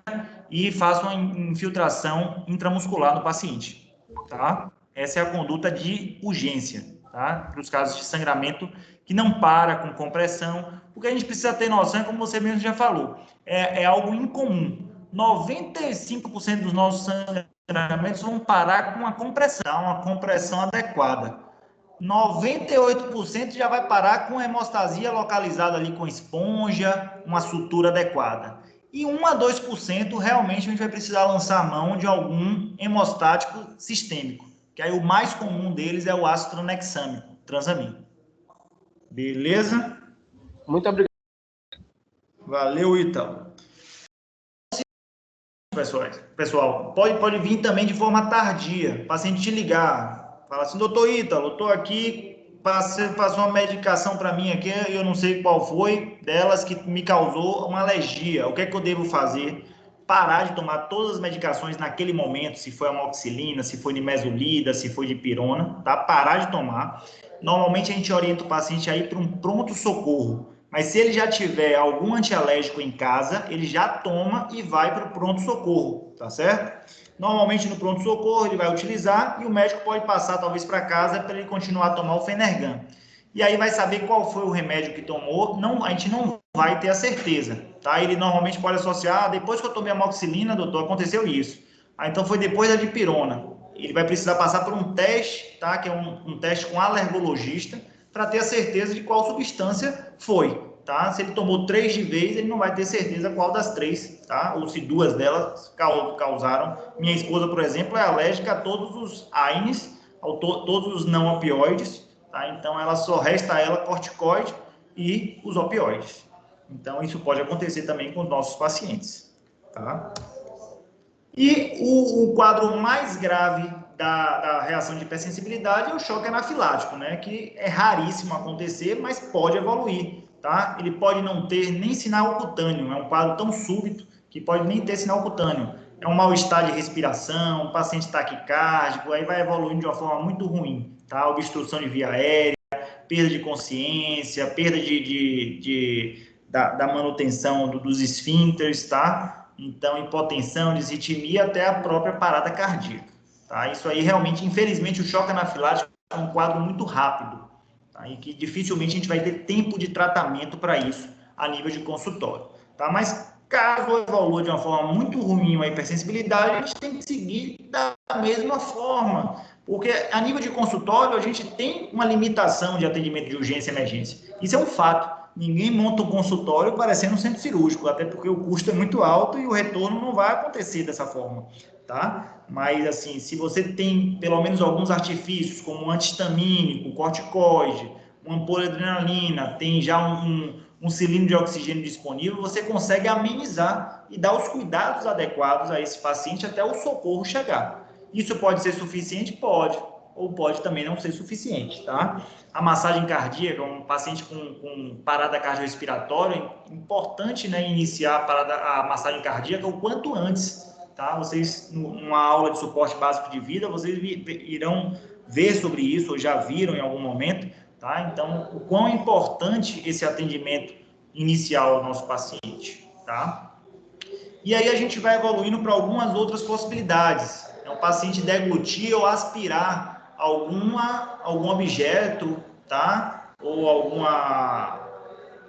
e faço uma infiltração intramuscular no paciente, tá? Essa é a conduta de urgência, tá? Para os casos de sangramento que não para com compressão, porque a gente precisa ter noção, como você mesmo já falou, é algo incomum. 95% dos nossos sangramentos vão parar com uma compressão adequada. 98% já vai parar com hemostasia localizada ali com esponja, uma sutura adequada. E 1 a 2% realmente a gente vai precisar lançar a mão de algum hemostático sistêmico, que aí o mais comum deles é o ácido tranexâmico, transamin. Beleza? Muito obrigado. Valeu, Ítalo. Pessoal, pode vir também de forma tardia. O paciente te ligar, fala assim, doutor Ítalo, eu estou aqui passou uma medicação para mim aqui, eu não sei qual foi delas que me causou uma alergia. O que é que eu devo fazer? Parar de tomar todas as medicações naquele momento, se foi amoxicilina, se foi nimesulida, se foi dipirona, tá? Parar de tomar. Normalmente a gente orienta o paciente a ir para um pronto-socorro, mas se ele já tiver algum antialérgico em casa, ele já toma e vai para o pronto-socorro, tá certo? Normalmente no pronto-socorro ele vai utilizar e o médico pode passar talvez para casa para ele continuar a tomar o Fenergan. E aí vai saber qual foi o remédio que tomou, não, a gente não vai ter a certeza, tá? Ele normalmente pode associar, depois que eu tomei a amoxicilina, doutor, aconteceu isso. Então foi depois da dipirona. Ele vai precisar passar por um teste, tá? Que é um teste com alergologista, para ter a certeza de qual substância foi, tá? Se ele tomou 3 de vez, ele não vai ter certeza qual das 3, tá? Ou se 2 delas causaram. Minha esposa, por exemplo, é alérgica a todos os AINES, todos os não opioides, tá? Então ela só resta a ela corticoide e os opioides. Então isso pode acontecer também com os nossos pacientes, tá? E o quadro mais grave da reação de hipersensibilidade é o choque anafilático, né? Que é raríssimo acontecer, mas pode evoluir, tá? Ele pode não ter nem sinal cutâneo, é um quadro tão súbito que pode nem ter sinal cutâneo. É um mal-estar de respiração, um paciente taquicárdico, aí vai evoluindo de uma forma muito ruim, tá? Obstrução de via aérea, perda de consciência, perda da manutenção dos esfíncteres, tá? Então, hipotensão, disritmia, até a própria parada cardíaca, tá? Isso aí, realmente, infelizmente, o choque anafilático é um quadro muito rápido, tá? E que dificilmente a gente vai ter tempo de tratamento para isso a nível de consultório, tá? Mas, caso evolua de uma forma muito ruim a hipersensibilidade, a gente tem que seguir da mesma forma, porque a nível de consultório, a gente tem uma limitação de atendimento de urgência e emergência. Isso é um fato. Ninguém monta um consultório parecendo um centro cirúrgico, até porque o custo é muito alto e o retorno não vai acontecer dessa forma, tá? Mas, assim, se você tem pelo menos alguns artifícios, como um antihistamínico, corticoide, uma ampola de adrenalina, tem já um cilindro de oxigênio disponível, você consegue amenizar e dar os cuidados adequados a esse paciente até o socorro chegar. Isso pode ser suficiente? Pode. Ou pode também não ser suficiente, tá? A massagem cardíaca, um paciente com parada cardiorrespiratória, é importante, né, iniciar a massagem cardíaca o quanto antes, tá? Vocês, numa aula de suporte básico de vida, vocês irão ver sobre isso, ou já viram em algum momento, tá? Então, o quão é importante esse atendimento inicial ao nosso paciente, tá? E aí a gente vai evoluindo para algumas outras possibilidades. É o paciente deglutir ou aspirar algum objeto, tá? Ou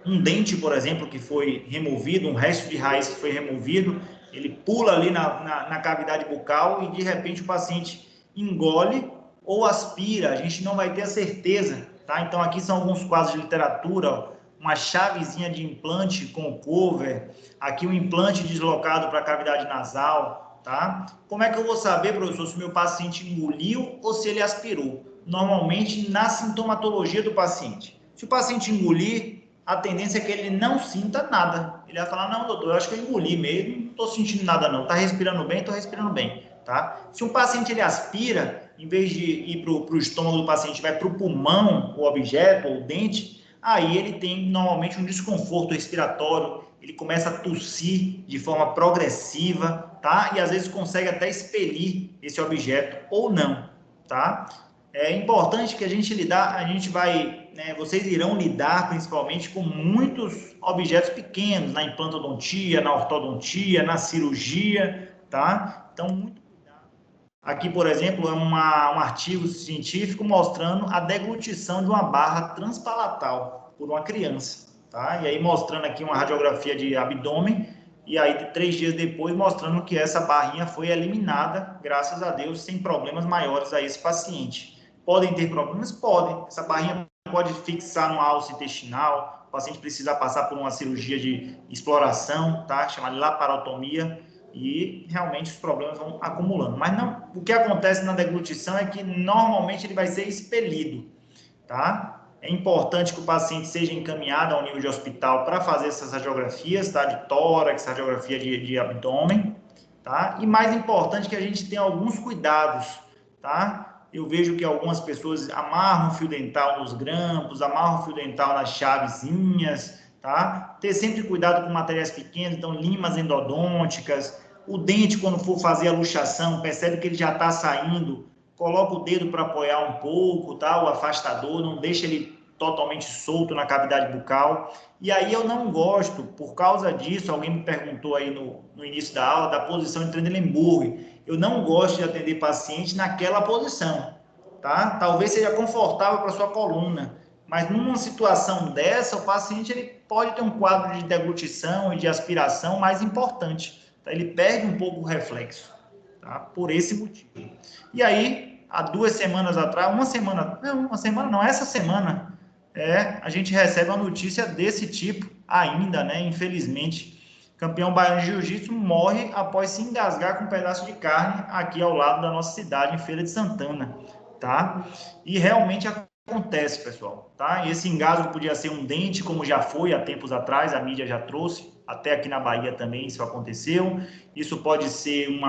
um dente, por exemplo, que foi removido, um resto de raiz que foi removido, ele pula ali na cavidade bucal e de repente o paciente engole ou aspira, a gente não vai ter a certeza, tá? Então aqui são alguns quadros de literatura, ó, uma chavezinha de implante com cover, aqui um implante deslocado para a cavidade nasal, tá? Como é que eu vou saber, professor, se o meu paciente engoliu ou se ele aspirou? Normalmente na sintomatologia do paciente. Se o paciente engolir, a tendência é que ele não sinta nada. Ele vai falar, não, doutor, eu acho que eu engoli mesmo, não estou sentindo nada não, está respirando bem, estou respirando bem, tá? Se um paciente ele aspira, em vez de ir para o estômago do paciente, vai para o pulmão, o objeto, ou o dente, aí ele tem normalmente um desconforto respiratório, ele começa a tossir de forma progressiva, tá? E às vezes consegue até expelir esse objeto ou não, tá? É importante que a gente vai, né, vocês irão lidar principalmente com muitos objetos pequenos, na implantodontia, na ortodontia, na cirurgia, tá? Então, muito cuidado. Aqui, por exemplo, é um artigo científico mostrando a deglutição de uma barra transpalatal por uma criança, tá? E aí mostrando aqui uma radiografia de abdômen, e aí 3 dias depois mostrando que essa barrinha foi eliminada, graças a Deus, sem problemas maiores a esse paciente. Podem ter problemas? Podem. Essa barrinha pode fixar no alço intestinal, o paciente precisa passar por uma cirurgia de exploração, tá? Chamada laparotomia, e realmente os problemas vão acumulando. Mas não, o que acontece na deglutição é que normalmente ele vai ser expelido, tá? É importante que o paciente seja encaminhado ao nível de hospital para fazer essas radiografias, tá? De tórax, radiografia de abdômen, tá? E mais importante que a gente tenha alguns cuidados, tá? eu vejo que algumas pessoas amarram o fio dental nos grampos, amarram o fio dental nas chavezinhas, tá? Ter sempre cuidado com materiais pequenos, então limas endodônticas. O dente, quando for fazer a luxação, percebe que ele já está saindo, coloca o dedo para apoiar um pouco, tá? O afastador, não deixa ele totalmente solto na cavidade bucal. E aí eu não gosto, por causa disso, alguém me perguntou aí no início da aula, da posição de Trendelenburg. Eu não gosto de atender paciente naquela posição, tá? Talvez seja confortável para sua coluna, mas numa situação dessa, o paciente ele pode ter um quadro de deglutição e de aspiração mais importante. Tá? Ele perde um pouco o reflexo, tá? Por esse motivo. E aí, há 2 semanas atrás, essa semana, a gente recebe uma notícia desse tipo ainda, né? Infelizmente, campeão baiano de jiu-jitsu morre após se engasgar com um pedaço de carne aqui ao lado da nossa cidade, em Feira de Santana, tá? E realmente acontece, pessoal, tá? E esse engasgo podia ser um dente, como já foi há tempos atrás, a mídia já trouxe, até aqui na Bahia também isso aconteceu. Isso pode ser um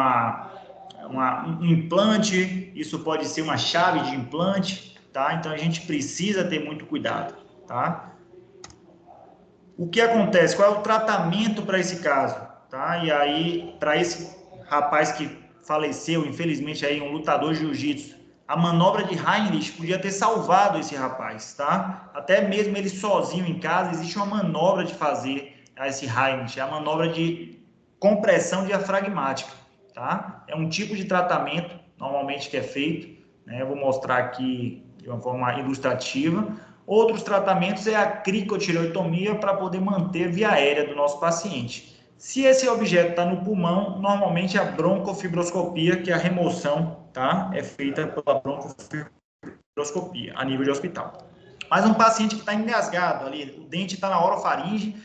implante, isso pode ser uma chave de implante, tá? Então a gente precisa ter muito cuidado, tá? O que acontece? Qual é o tratamento para esse caso, tá? E aí, para esse rapaz que faleceu, infelizmente aí, um lutador de jiu-jitsu, a manobra de Heinrich podia ter salvado esse rapaz, tá? Até mesmo ele sozinho em casa, existe uma manobra de fazer esse Heinrich, a manobra de compressão diafragmática, tá? É um tipo de tratamento, normalmente, que é feito, né? Eu vou mostrar aqui de uma forma ilustrativa. Outros tratamentos é a cricotireotomia para poder manter a via aérea do nosso paciente. Se esse objeto está no pulmão, normalmente a broncofibroscopia, que é a remoção, tá? É feita pela broncofibroscopia a nível de hospital. Mas um paciente que está engasgado ali, o dente está na orofaringe,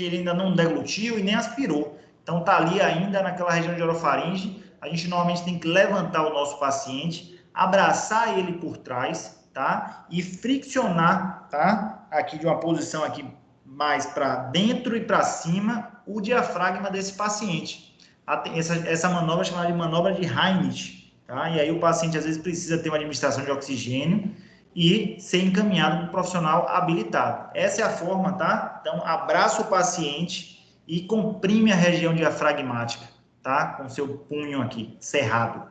ele ainda não deglutiu e nem aspirou. Então está ali ainda naquela região de orofaringe, a gente normalmente tem que levantar o nosso paciente, abraçar ele por trás, tá? E friccionar, tá? Aqui de uma posição aqui mais para dentro e para cima, o diafragma desse paciente. Essa manobra é chamada de manobra de Heinrich, tá? E aí o paciente às vezes precisa ter uma administração de oxigênio e ser encaminhado para um profissional habilitado. Essa é a forma, tá? Então, abraça o paciente e comprime a região diafragmática, tá? Com seu punho aqui, cerrado.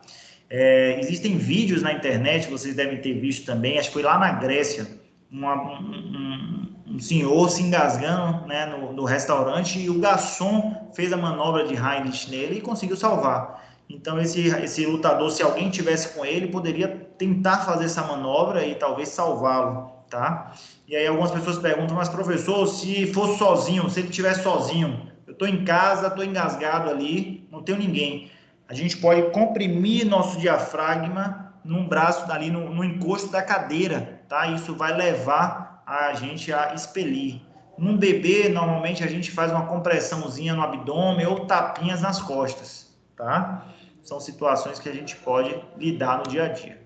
Existem vídeos na internet, vocês devem ter visto também, acho que foi lá na Grécia, um senhor se engasgando, né, no restaurante, e o garçom fez a manobra de Heinrich nele e conseguiu salvar. Então, esse lutador, se alguém tivesse com ele, poderia tentar fazer essa manobra e talvez salvá-lo, tá? E aí algumas pessoas perguntam, mas professor, se fosse sozinho, se ele estivesse sozinho, eu estou em casa, estou engasgado ali, não tenho ninguém. A gente pode comprimir nosso diafragma num braço ali, no encosto da cadeira, tá? Isso vai levar a gente a expelir. Num bebê, normalmente a gente faz uma compressãozinha no abdômen ou tapinhas nas costas, tá? São situações que a gente pode lidar no dia a dia.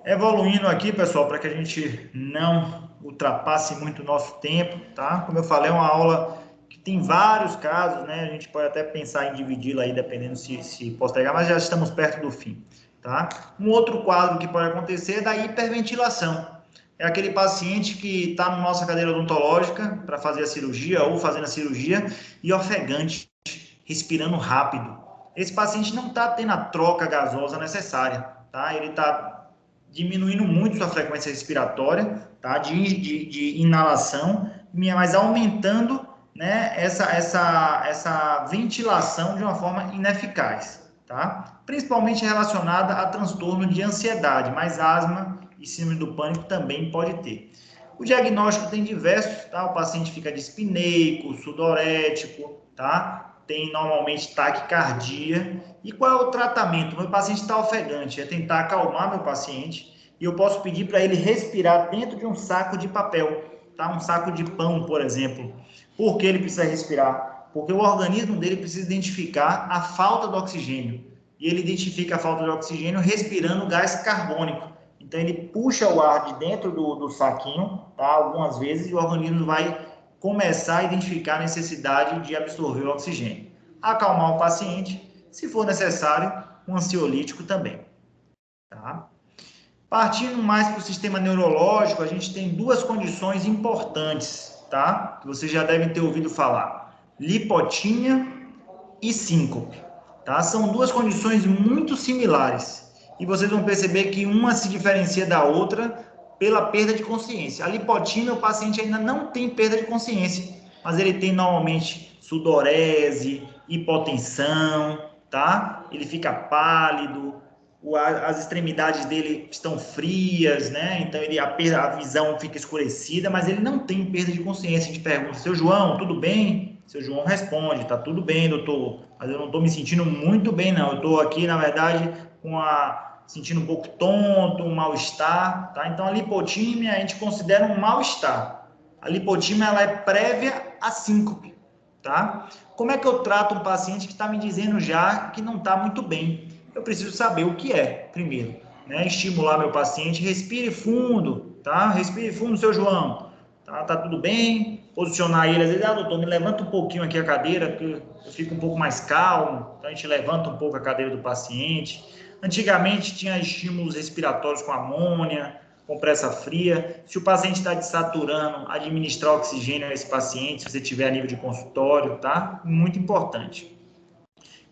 Evoluindo aqui, pessoal, para que a gente não ultrapasse muito o nosso tempo, tá? Como eu falei, é uma aula que tem vários casos, né? A gente pode até pensar em dividi-la aí, dependendo se postergar, mas já estamos perto do fim, tá? Um outro quadro que pode acontecer é da hiperventilação. É aquele paciente que está na nossa cadeira odontológica para fazer a cirurgia ou fazendo a cirurgia e ofegante, respirando rápido. Esse paciente não está tendo a troca gasosa necessária, tá? Ele está diminuindo muito sua frequência respiratória, tá? De inalação, mas aumentando, né, essa ventilação de uma forma ineficaz, tá? Principalmente relacionada a transtorno de ansiedade, mas asma e síndrome do pânico também pode ter. O diagnóstico tem diversos, tá? O paciente fica dispneico, sudorético, tá? Tem normalmente taquicardia. E qual é o tratamento? Meu paciente está ofegante, é tentar acalmar meu paciente e eu posso pedir para ele respirar dentro de um saco de papel, tá? Um saco de pão, por exemplo. Por que ele precisa respirar? Porque o organismo dele precisa identificar a falta do oxigênio. E ele identifica a falta de oxigênio respirando gás carbônico. Então ele puxa o ar de dentro do saquinho, tá? Algumas vezes, e o organismo vai começar a identificar a necessidade de absorver o oxigênio. Acalmar o paciente, se for necessário, um ansiolítico também. tá? Partindo mais para o sistema neurológico, a gente tem duas condições importantes, tá? Que vocês já devem ter ouvido falar: lipotímia e síncope, tá? São duas condições muito similares e vocês vão perceber que uma se diferencia da outra pela perda de consciência. A lipotímia, o paciente ainda não tem perda de consciência, mas ele tem normalmente sudorese, hipotensão, tá? Ele fica pálido, as extremidades dele estão frias, né? Então a visão fica escurecida, mas ele não tem perda de consciência. A gente pergunta: seu João, tudo bem? Seu João responde: tá tudo bem, doutor, mas eu não estou me sentindo muito bem, não. Eu estou aqui, na verdade, sentindo um pouco tonto, um mal-estar, tá? Então a lipotímia a gente considera um mal-estar. A lipotímia ela é prévia à síncope, tá? Como é que eu trato um paciente que está me dizendo já que não está muito bem? Eu preciso saber o que é, primeiro, né? Estimular meu paciente: respire fundo, tá? Respire fundo, seu João. Tá tudo bem? Posicionar ele, às vezes: doutor, me levanta um pouquinho aqui a cadeira, porque eu fico um pouco mais calmo. Então a gente levanta um pouco a cadeira do paciente. Antigamente tinha estímulos respiratórios com amônia, compressa fria. Se o paciente está desaturando, administrar oxigênio a esse paciente, se você tiver a nível de consultório, tá? Muito importante.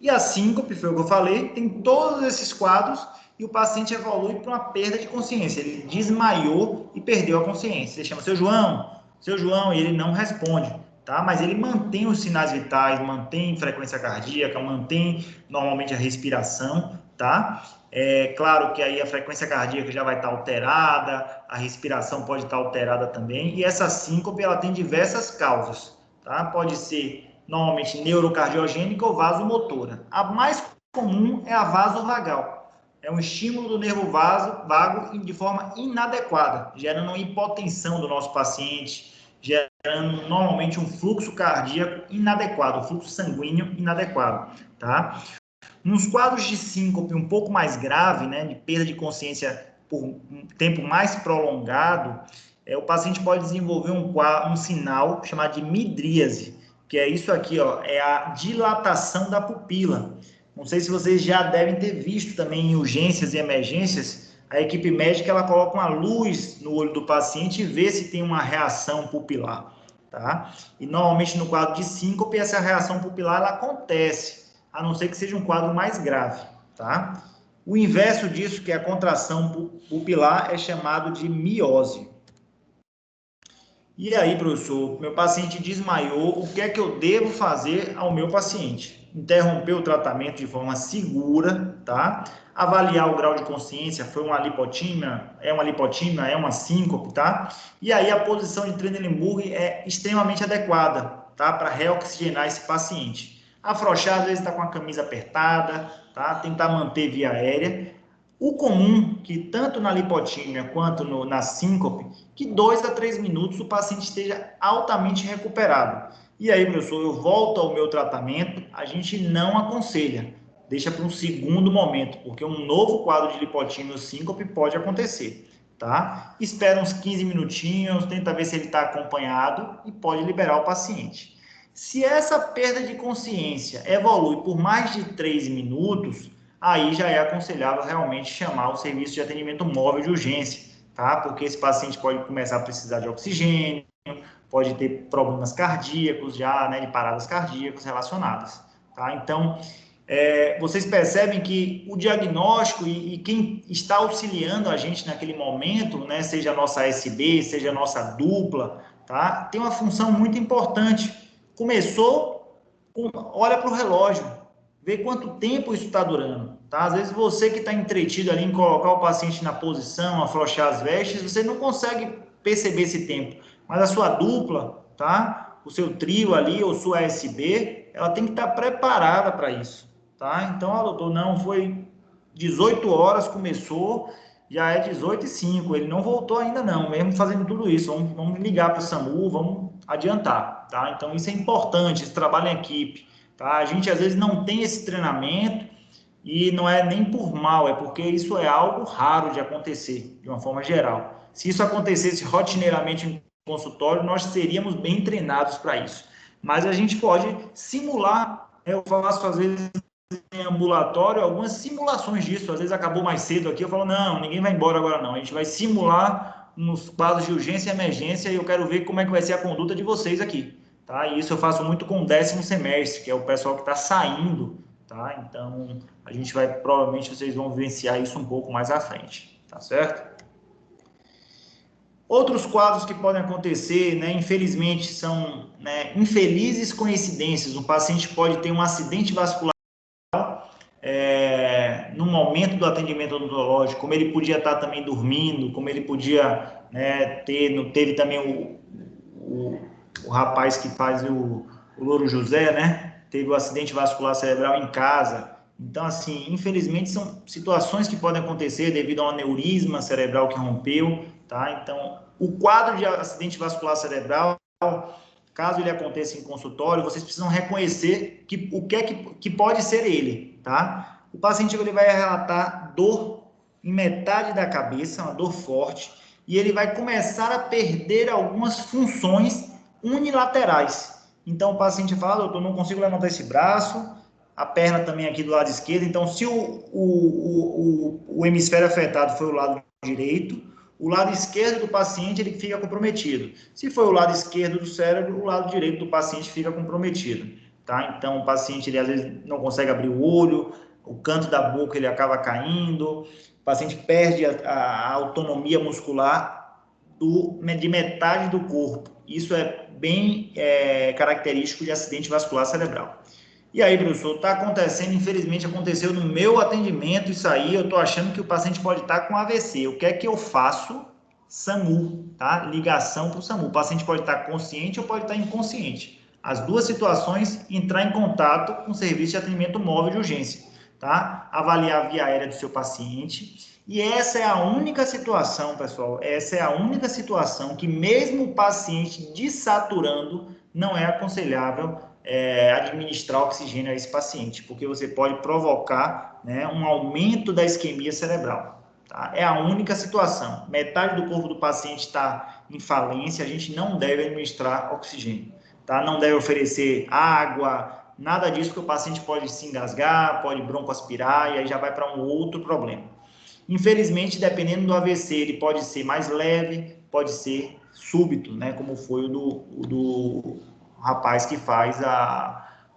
E a síncope, foi o que eu falei, tem todos esses quadros e o paciente evolui para uma perda de consciência. Ele desmaiou e perdeu a consciência. Você chama: seu João, e ele não responde, tá? Mas ele mantém os sinais vitais, mantém frequência cardíaca, mantém normalmente a respiração, tá? É claro que aí a frequência cardíaca já vai estar alterada, a respiração pode estar alterada também, e essa síncope ela tem diversas causas, tá? Pode ser normalmente neurocardiogênica ou vasomotora. A mais comum é a vasovagal. É um estímulo do nervo vago de forma inadequada, gerando uma hipotensão do nosso paciente, gerando normalmente um fluxo cardíaco inadequado, um fluxo sanguíneo inadequado, tá? Nos quadros de síncope um pouco mais grave, né, de perda de consciência por um tempo mais prolongado, o paciente pode desenvolver um sinal chamado de midríase, que é isso aqui, ó, é a dilatação da pupila. Não sei se vocês já devem ter visto também em urgências e emergências, a equipe médica ela coloca uma luz no olho do paciente e vê se tem uma reação pupilar, tá? E normalmente no quadro de síncope essa reação pupilar ela acontece, a não ser que seja um quadro mais grave, tá? O inverso disso, que é a contração pupilar, é chamado de miose. E aí, professor, meu paciente desmaiou, o que é que eu devo fazer ao meu paciente? Interromper o tratamento de forma segura, tá? Avaliar o grau de consciência, foi uma lipotímia, é uma síncope, tá? E aí a posição de Trendelenburg é extremamente adequada, tá? Para reoxigenar esse paciente. Afrouxar, às vezes está com a camisa apertada, tá? Tentar manter via aérea. O comum, que tanto na lipotímia quanto na síncope, que 2 a 3 minutos o paciente esteja altamente recuperado. E aí, professor, eu volto ao meu tratamento, a gente não aconselha, deixa para um segundo momento, porque um novo quadro de lipotímia ou síncope pode acontecer, tá? Espera uns 15 minutinhos, tenta ver se ele está acompanhado e pode liberar o paciente. Se essa perda de consciência evolui por mais de 3 minutos, aí já é aconselhável realmente chamar o serviço de atendimento móvel de urgência, tá? Porque esse paciente pode começar a precisar de oxigênio, pode ter problemas cardíacos já, né, de paradas cardíacas relacionadas, tá? Então, vocês percebem que o diagnóstico e quem está auxiliando a gente naquele momento, né, seja a nossa ASB, seja a nossa dupla, tá? Tem uma função muito importante. Começou, olha para o relógio, vê quanto tempo isso está durando, tá? Às vezes você que está entretido ali em colocar o paciente na posição, afrouxar as vestes, você não consegue perceber esse tempo, mas a sua dupla, tá? O seu trio ali, ou sua ASB, ela tem que estar preparada para isso, tá? Então, doutor, não, foi 18 horas, começou, já é 18h05, ele não voltou ainda não, mesmo fazendo tudo isso, vamos ligar para o SAMU, vamos adiantar, tá? Então, isso é importante, esse trabalho em equipe. Tá? A gente, às vezes, não tem esse treinamento e não é nem por mal, é porque isso é algo raro de acontecer, de uma forma geral. Se isso acontecesse rotineiramente em consultório, nós seríamos bem treinados para isso. Mas a gente pode simular, eu faço, às vezes, em ambulatório algumas simulações disso. Às vezes acabou mais cedo aqui, eu falo, não, ninguém vai embora agora não. A gente vai simular uns quadros de urgência e emergência e eu quero ver como é que vai ser a conduta de vocês aqui. Tá? E isso eu faço muito com o 10º semestre, que é o pessoal que está saindo. Tá? Então, a gente vai, provavelmente, vocês vão vivenciar isso um pouco mais à frente. Tá certo? Outros quadros que podem acontecer, né, infelizmente, são, né, infelizes coincidências. O paciente pode ter um acidente vascular no momento do atendimento odontológico, como ele podia estar também dormindo, como ele podia, né, teve também o rapaz que faz o Louro José, né, teve o acidente vascular cerebral em casa. Então, assim, infelizmente, são situações que podem acontecer devido a um aneurisma cerebral que rompeu, tá? Então, o quadro de acidente vascular cerebral, caso ele aconteça em consultório, vocês precisam reconhecer o que é que pode ser ele, tá? O paciente ele vai relatar dor em metade da cabeça, uma dor forte, e ele vai começar a perder algumas funções unilaterais. Então, o paciente fala, doutor, não consigo levantar esse braço, a perna também aqui do lado esquerdo. Então, se o hemisfério afetado foi o lado direito, o lado esquerdo do paciente ele fica comprometido. Se for o lado esquerdo do cérebro, o lado direito do paciente fica comprometido. Tá? Então, o paciente ele, às vezes não consegue abrir o olho, o canto da boca ele acaba caindo, o paciente perde a autonomia muscular de metade do corpo. Isso é bem característico de acidente vascular cerebral. E aí, professor, está acontecendo, infelizmente aconteceu no meu atendimento isso aí, eu estou achando que o paciente pode estar com AVC. O que é que eu faço? SAMU, tá? Ligação para o SAMU. O paciente pode estar consciente ou pode estar inconsciente. As duas situações, entrar em contato com o serviço de atendimento móvel de urgência, tá? Avaliar a via aérea do seu paciente. E essa é a única situação, pessoal, essa é a única situação que mesmo o paciente desaturando, não é aconselhável administrar oxigênio a esse paciente, porque você pode provocar, né, um aumento da isquemia cerebral. Tá? É a única situação. Metade do corpo do paciente está em falência, a gente não deve administrar oxigênio. Tá? Não deve oferecer água, nada disso, porque o paciente pode se engasgar, pode broncoaspirar, e aí já vai para um outro problema. Infelizmente, dependendo do AVC, ele pode ser mais leve, pode ser súbito, né, como foi o do rapaz que faz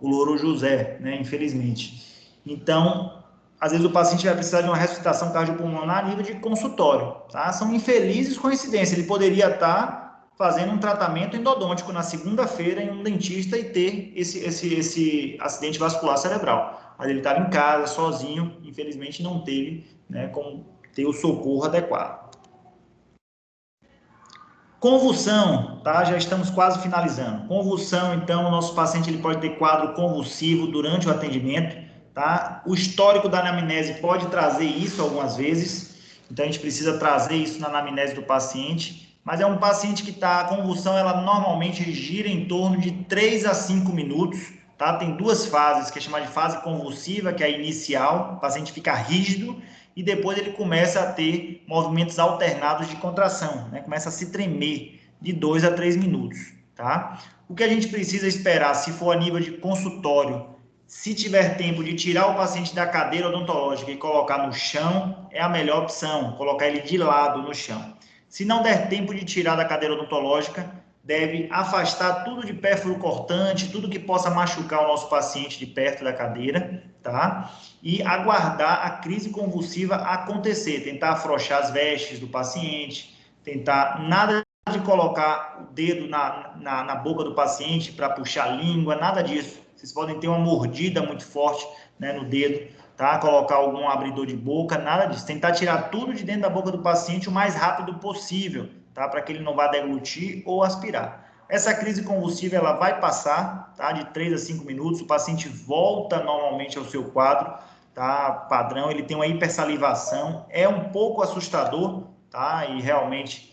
o Louro José, né, infelizmente. Então, às vezes o paciente vai precisar de uma ressuscitação cardiopulmonar a nível de consultório, tá? São infelizes coincidências. Ele poderia estar fazendo um tratamento endodôntico na segunda-feira em um dentista e ter esse acidente vascular cerebral. Mas ele estava em casa, sozinho, infelizmente não teve, né, como ter o socorro adequado. Convulsão, tá? Já estamos quase finalizando. Convulsão, então, o nosso paciente ele pode ter quadro convulsivo durante o atendimento, tá? O histórico da anamnese pode trazer isso algumas vezes, então a gente precisa trazer isso na anamnese do paciente, mas é um paciente que está, a convulsão, ela normalmente gira em torno de 3 a 5 minutos, tá? Tem duas fases, que é chamada de fase convulsiva, que é a inicial, o paciente fica rígido, e depois ele começa a ter movimentos alternados de contração, né? Começa a se tremer de 2 a 3 minutos, tá? O que a gente precisa esperar, se for a nível de consultório, se tiver tempo de tirar o paciente da cadeira odontológica e colocar no chão, é a melhor opção, colocar ele de lado no chão. Se não der tempo de tirar da cadeira odontológica, deve afastar tudo de pérfuro cortante, tudo que possa machucar o nosso paciente de perto da cadeira, tá? E aguardar a crise convulsiva acontecer, tentar afrouxar as vestes do paciente, tentar nada de colocar o dedo na boca do paciente para puxar a língua, nada disso. Vocês podem ter uma mordida muito forte, né, no dedo, tá? Colocar algum abridor de boca, nada disso. Tentar tirar tudo de dentro da boca do paciente o mais rápido possível, tá? Para que ele não vá deglutir ou aspirar. Essa crise convulsiva ela vai passar, tá? De 3 a 5 minutos, o paciente volta normalmente ao seu quadro, tá? Padrão, ele tem uma hipersalivação, é um pouco assustador, tá? E realmente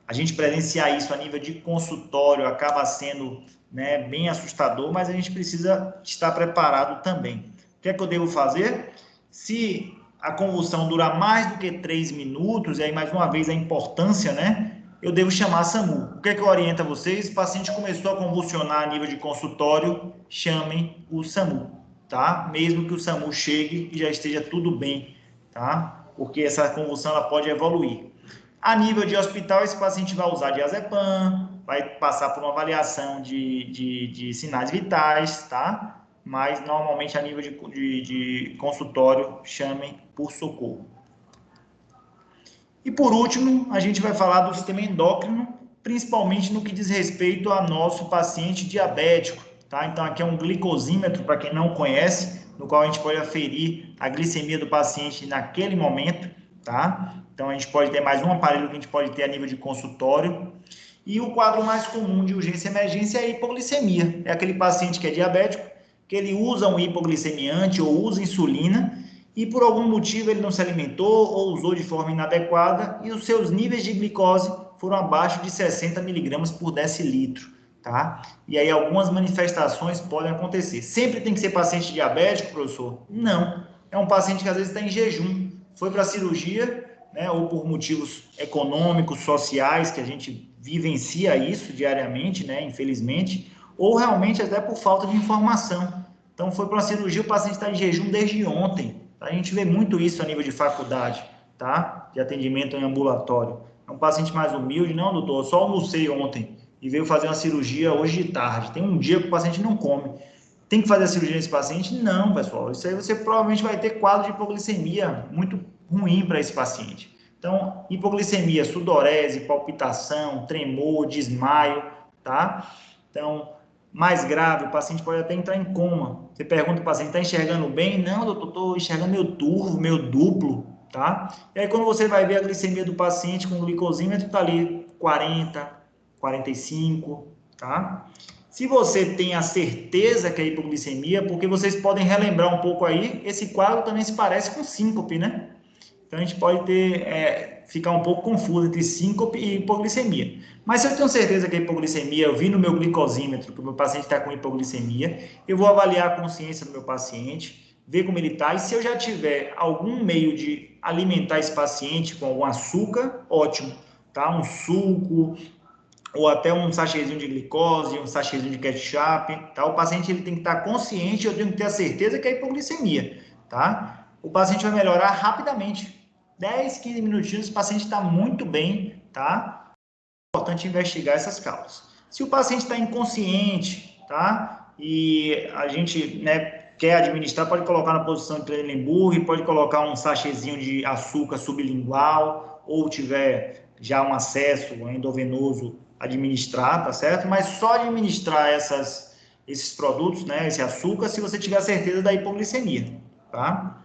a gente presenciar isso a nível de consultório acaba sendo, né, bem assustador, mas a gente precisa estar preparado também. O que é que eu devo fazer? Se a convulsão durar mais do que 3 minutos, e aí mais uma vez a importância, né? Eu devo chamar a SAMU. O que é que eu oriento a vocês? O paciente começou a convulsionar a nível de consultório, chamem o SAMU, tá? Mesmo que o SAMU chegue e já esteja tudo bem, tá? Porque essa convulsão ela pode evoluir. A nível de hospital, esse paciente vai usar diazepam, vai passar por uma avaliação de sinais vitais, tá? Mas normalmente a nível de consultório, chamem por socorro. E por último, a gente vai falar do sistema endócrino, principalmente no que diz respeito ao nosso paciente diabético, tá? Então aqui é um glicosímetro, para quem não conhece, no qual a gente pode aferir a glicemia do paciente naquele momento, tá? Então a gente pode ter mais um aparelho que a gente pode ter a nível de consultório. E o quadro mais comum de urgência e emergência é a hipoglicemia. É aquele paciente que é diabético, que ele usa um hipoglicemiante ou usa insulina, e por algum motivo ele não se alimentou ou usou de forma inadequada e os seus níveis de glicose foram abaixo de 60 miligramas por decilitro, tá? E aí algumas manifestações podem acontecer. Sempre tem que ser paciente diabético, professor? Não. É um paciente que às vezes está em jejum, foi para a cirurgia, né, ou por motivos econômicos, sociais, que a gente vivencia isso diariamente, né, infelizmente, ou realmente até por falta de informação. Então foi para a cirurgia, o paciente está em jejum desde ontem. A gente vê muito isso a nível de faculdade, tá? De atendimento em ambulatório. É um paciente mais humilde, não, doutor, eu só almocei ontem e veio fazer uma cirurgia hoje de tarde. Tem um dia que o paciente não come. Tem que fazer a cirurgia nesse paciente? Não, pessoal. Isso aí você provavelmente vai ter quadro de hipoglicemia muito ruim para esse paciente. Então, hipoglicemia, sudorese, palpitação, tremor, desmaio, tá? Então, mais grave, o paciente pode até entrar em coma. Você pergunta para o paciente, está enxergando bem? Não, doutor, estou enxergando meu turvo, meu duplo, tá? E aí, quando você vai ver a glicemia do paciente com o glicosímetro, está ali 40, 45, tá? Se você tem a certeza que é hipoglicemia, porque vocês podem relembrar um pouco aí, esse quadro também se parece com síncope, né? Então, a gente pode ficar um pouco confuso entre síncope e hipoglicemia. Mas se eu tenho certeza que é hipoglicemia, eu vi no meu glicosímetro que o meu paciente está com hipoglicemia, eu vou avaliar a consciência do meu paciente, ver como ele está, e se eu já tiver algum meio de alimentar esse paciente com algum açúcar, ótimo, tá? Um suco, ou até um sachêzinho de glicose, um sachêzinho de ketchup, tá? O paciente ele tem que estar consciente, eu tenho que ter a certeza que é hipoglicemia, tá? O paciente vai melhorar rapidamente. 10, 15 minutinhos, o paciente está muito bem, tá? É importante investigar essas causas. Se o paciente está inconsciente, tá? E a gente, né, quer administrar, pode colocar na posição de Trendelenburg, pode colocar um sachêzinho de açúcar sublingual, ou tiver já um acesso endovenoso, administrar, tá certo? Mas só administrar esses produtos, né, esse açúcar, se você tiver certeza da hipoglicemia, tá?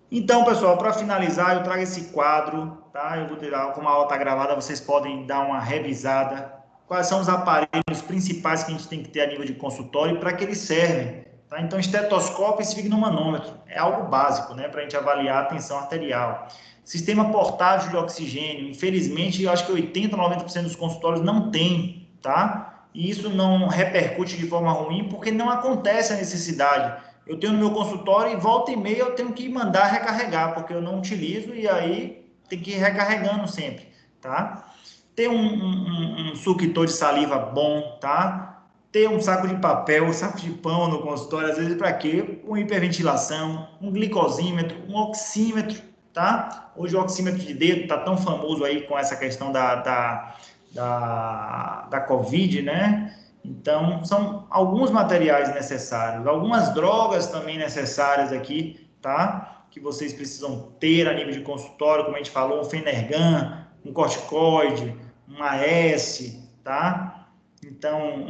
Então, pessoal, para finalizar, eu trago esse quadro, tá? Eu vou tirar, como a aula está gravada, vocês podem dar uma revisada. Quais são os aparelhos principais que a gente tem que ter a nível de consultório e para que eles servem, tá? Então, estetoscópio e esfigmomanômetro é algo básico, né? Para a gente avaliar a tensão arterial. Sistema portátil de oxigênio, infelizmente, eu acho que 80, 90% dos consultórios não tem, tá? E isso não repercute de forma ruim porque não acontece a necessidade. Eu tenho no meu consultório e volta e meia eu tenho que mandar recarregar, porque eu não utilizo e aí tem que ir recarregando sempre, tá? Ter um suctor de saliva bom, tá? Ter um saco de papel, um saco de pão no consultório, às vezes para quê? Uma hiperventilação, um glicosímetro, um oxímetro, tá? Hoje o oxímetro de dedo tá tão famoso aí com essa questão da Covid, né? Então, são alguns materiais necessários, algumas drogas também necessárias aqui, tá? Que vocês precisam ter a nível de consultório, como a gente falou, um Fenergan, um corticoide, um AS, tá? Então,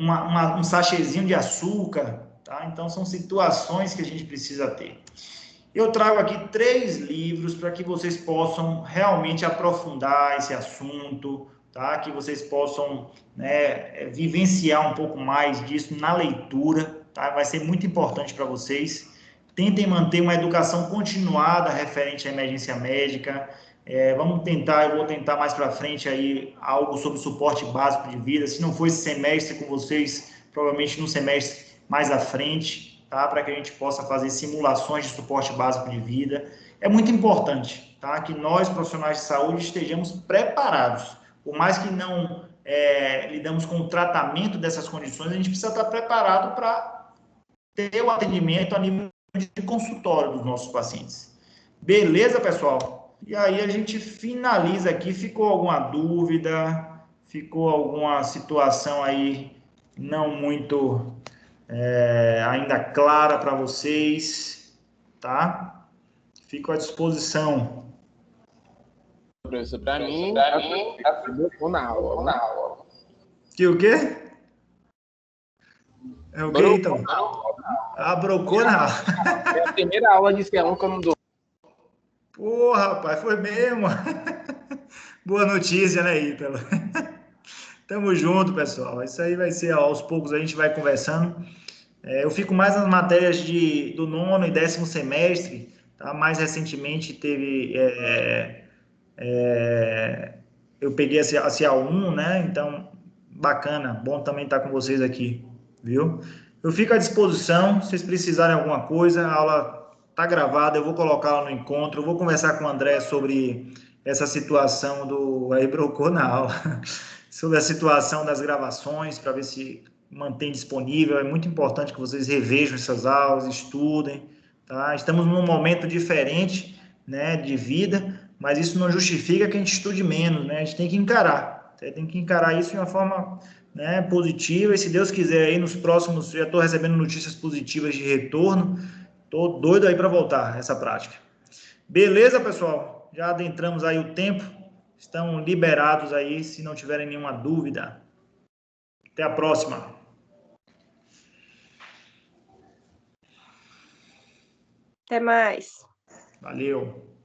um sachêzinho de açúcar, tá? Então, são situações que a gente precisa ter. Eu trago aqui 3 livros para que vocês possam realmente aprofundar esse assunto, tá? Que vocês possam, né, vivenciar um pouco mais disso na leitura, tá? Vai ser muito importante para vocês. Tentem manter uma educação continuada referente à emergência médica. Vamos tentar, eu vou tentar mais para frente aí algo sobre suporte básico de vida. Se não for esse semestre com vocês, provavelmente no semestre mais à frente, tá? Para que a gente possa fazer simulações de suporte básico de vida. É muito importante, tá? Que nós, profissionais de saúde, estejamos preparados. Por mais que não lidamos com o tratamento dessas condições, a gente precisa estar preparado para ter o atendimento a nível de consultório dos nossos pacientes. Beleza, pessoal? E aí a gente finaliza aqui. Ficou alguma dúvida? Ficou alguma situação aí não muito ainda clara para vocês? Tá? Fico à disposição. Professor, para mim, brocou na aula. Que o quê? É o quê, então? Brocou na aula. É a primeira aula de C1 que eu não dou. Pô, rapaz, foi mesmo. Boa notícia, né, Ítalo? Tamo junto, pessoal. Isso aí vai ser, aos poucos a gente vai conversando. Eu fico mais nas matérias do 9º e 10º semestre, tá? Mais recentemente teve... eu peguei a CA1, né? Então, bacana. Bom também estar com vocês aqui, viu? Eu fico à disposição, se vocês precisarem de alguma coisa, a aula tá gravada, eu vou colocá-la no encontro, eu vou conversar com o André sobre essa situação do... Aí brocou na aula. Sobre a situação das gravações, para ver se mantém disponível. É muito importante que vocês revejam essas aulas, estudem, tá? Estamos num momento diferente, né, de vida, mas isso não justifica que a gente estude menos, né? A gente tem que encarar. Você tem que encarar isso de uma forma, né, positiva, e se Deus quiser aí nos próximos, já estou recebendo notícias positivas de retorno, estou doido aí para voltar essa prática. Beleza, pessoal? Já adentramos aí o tempo, estão liberados aí, se não tiverem nenhuma dúvida. Até a próxima. Até mais. Valeu.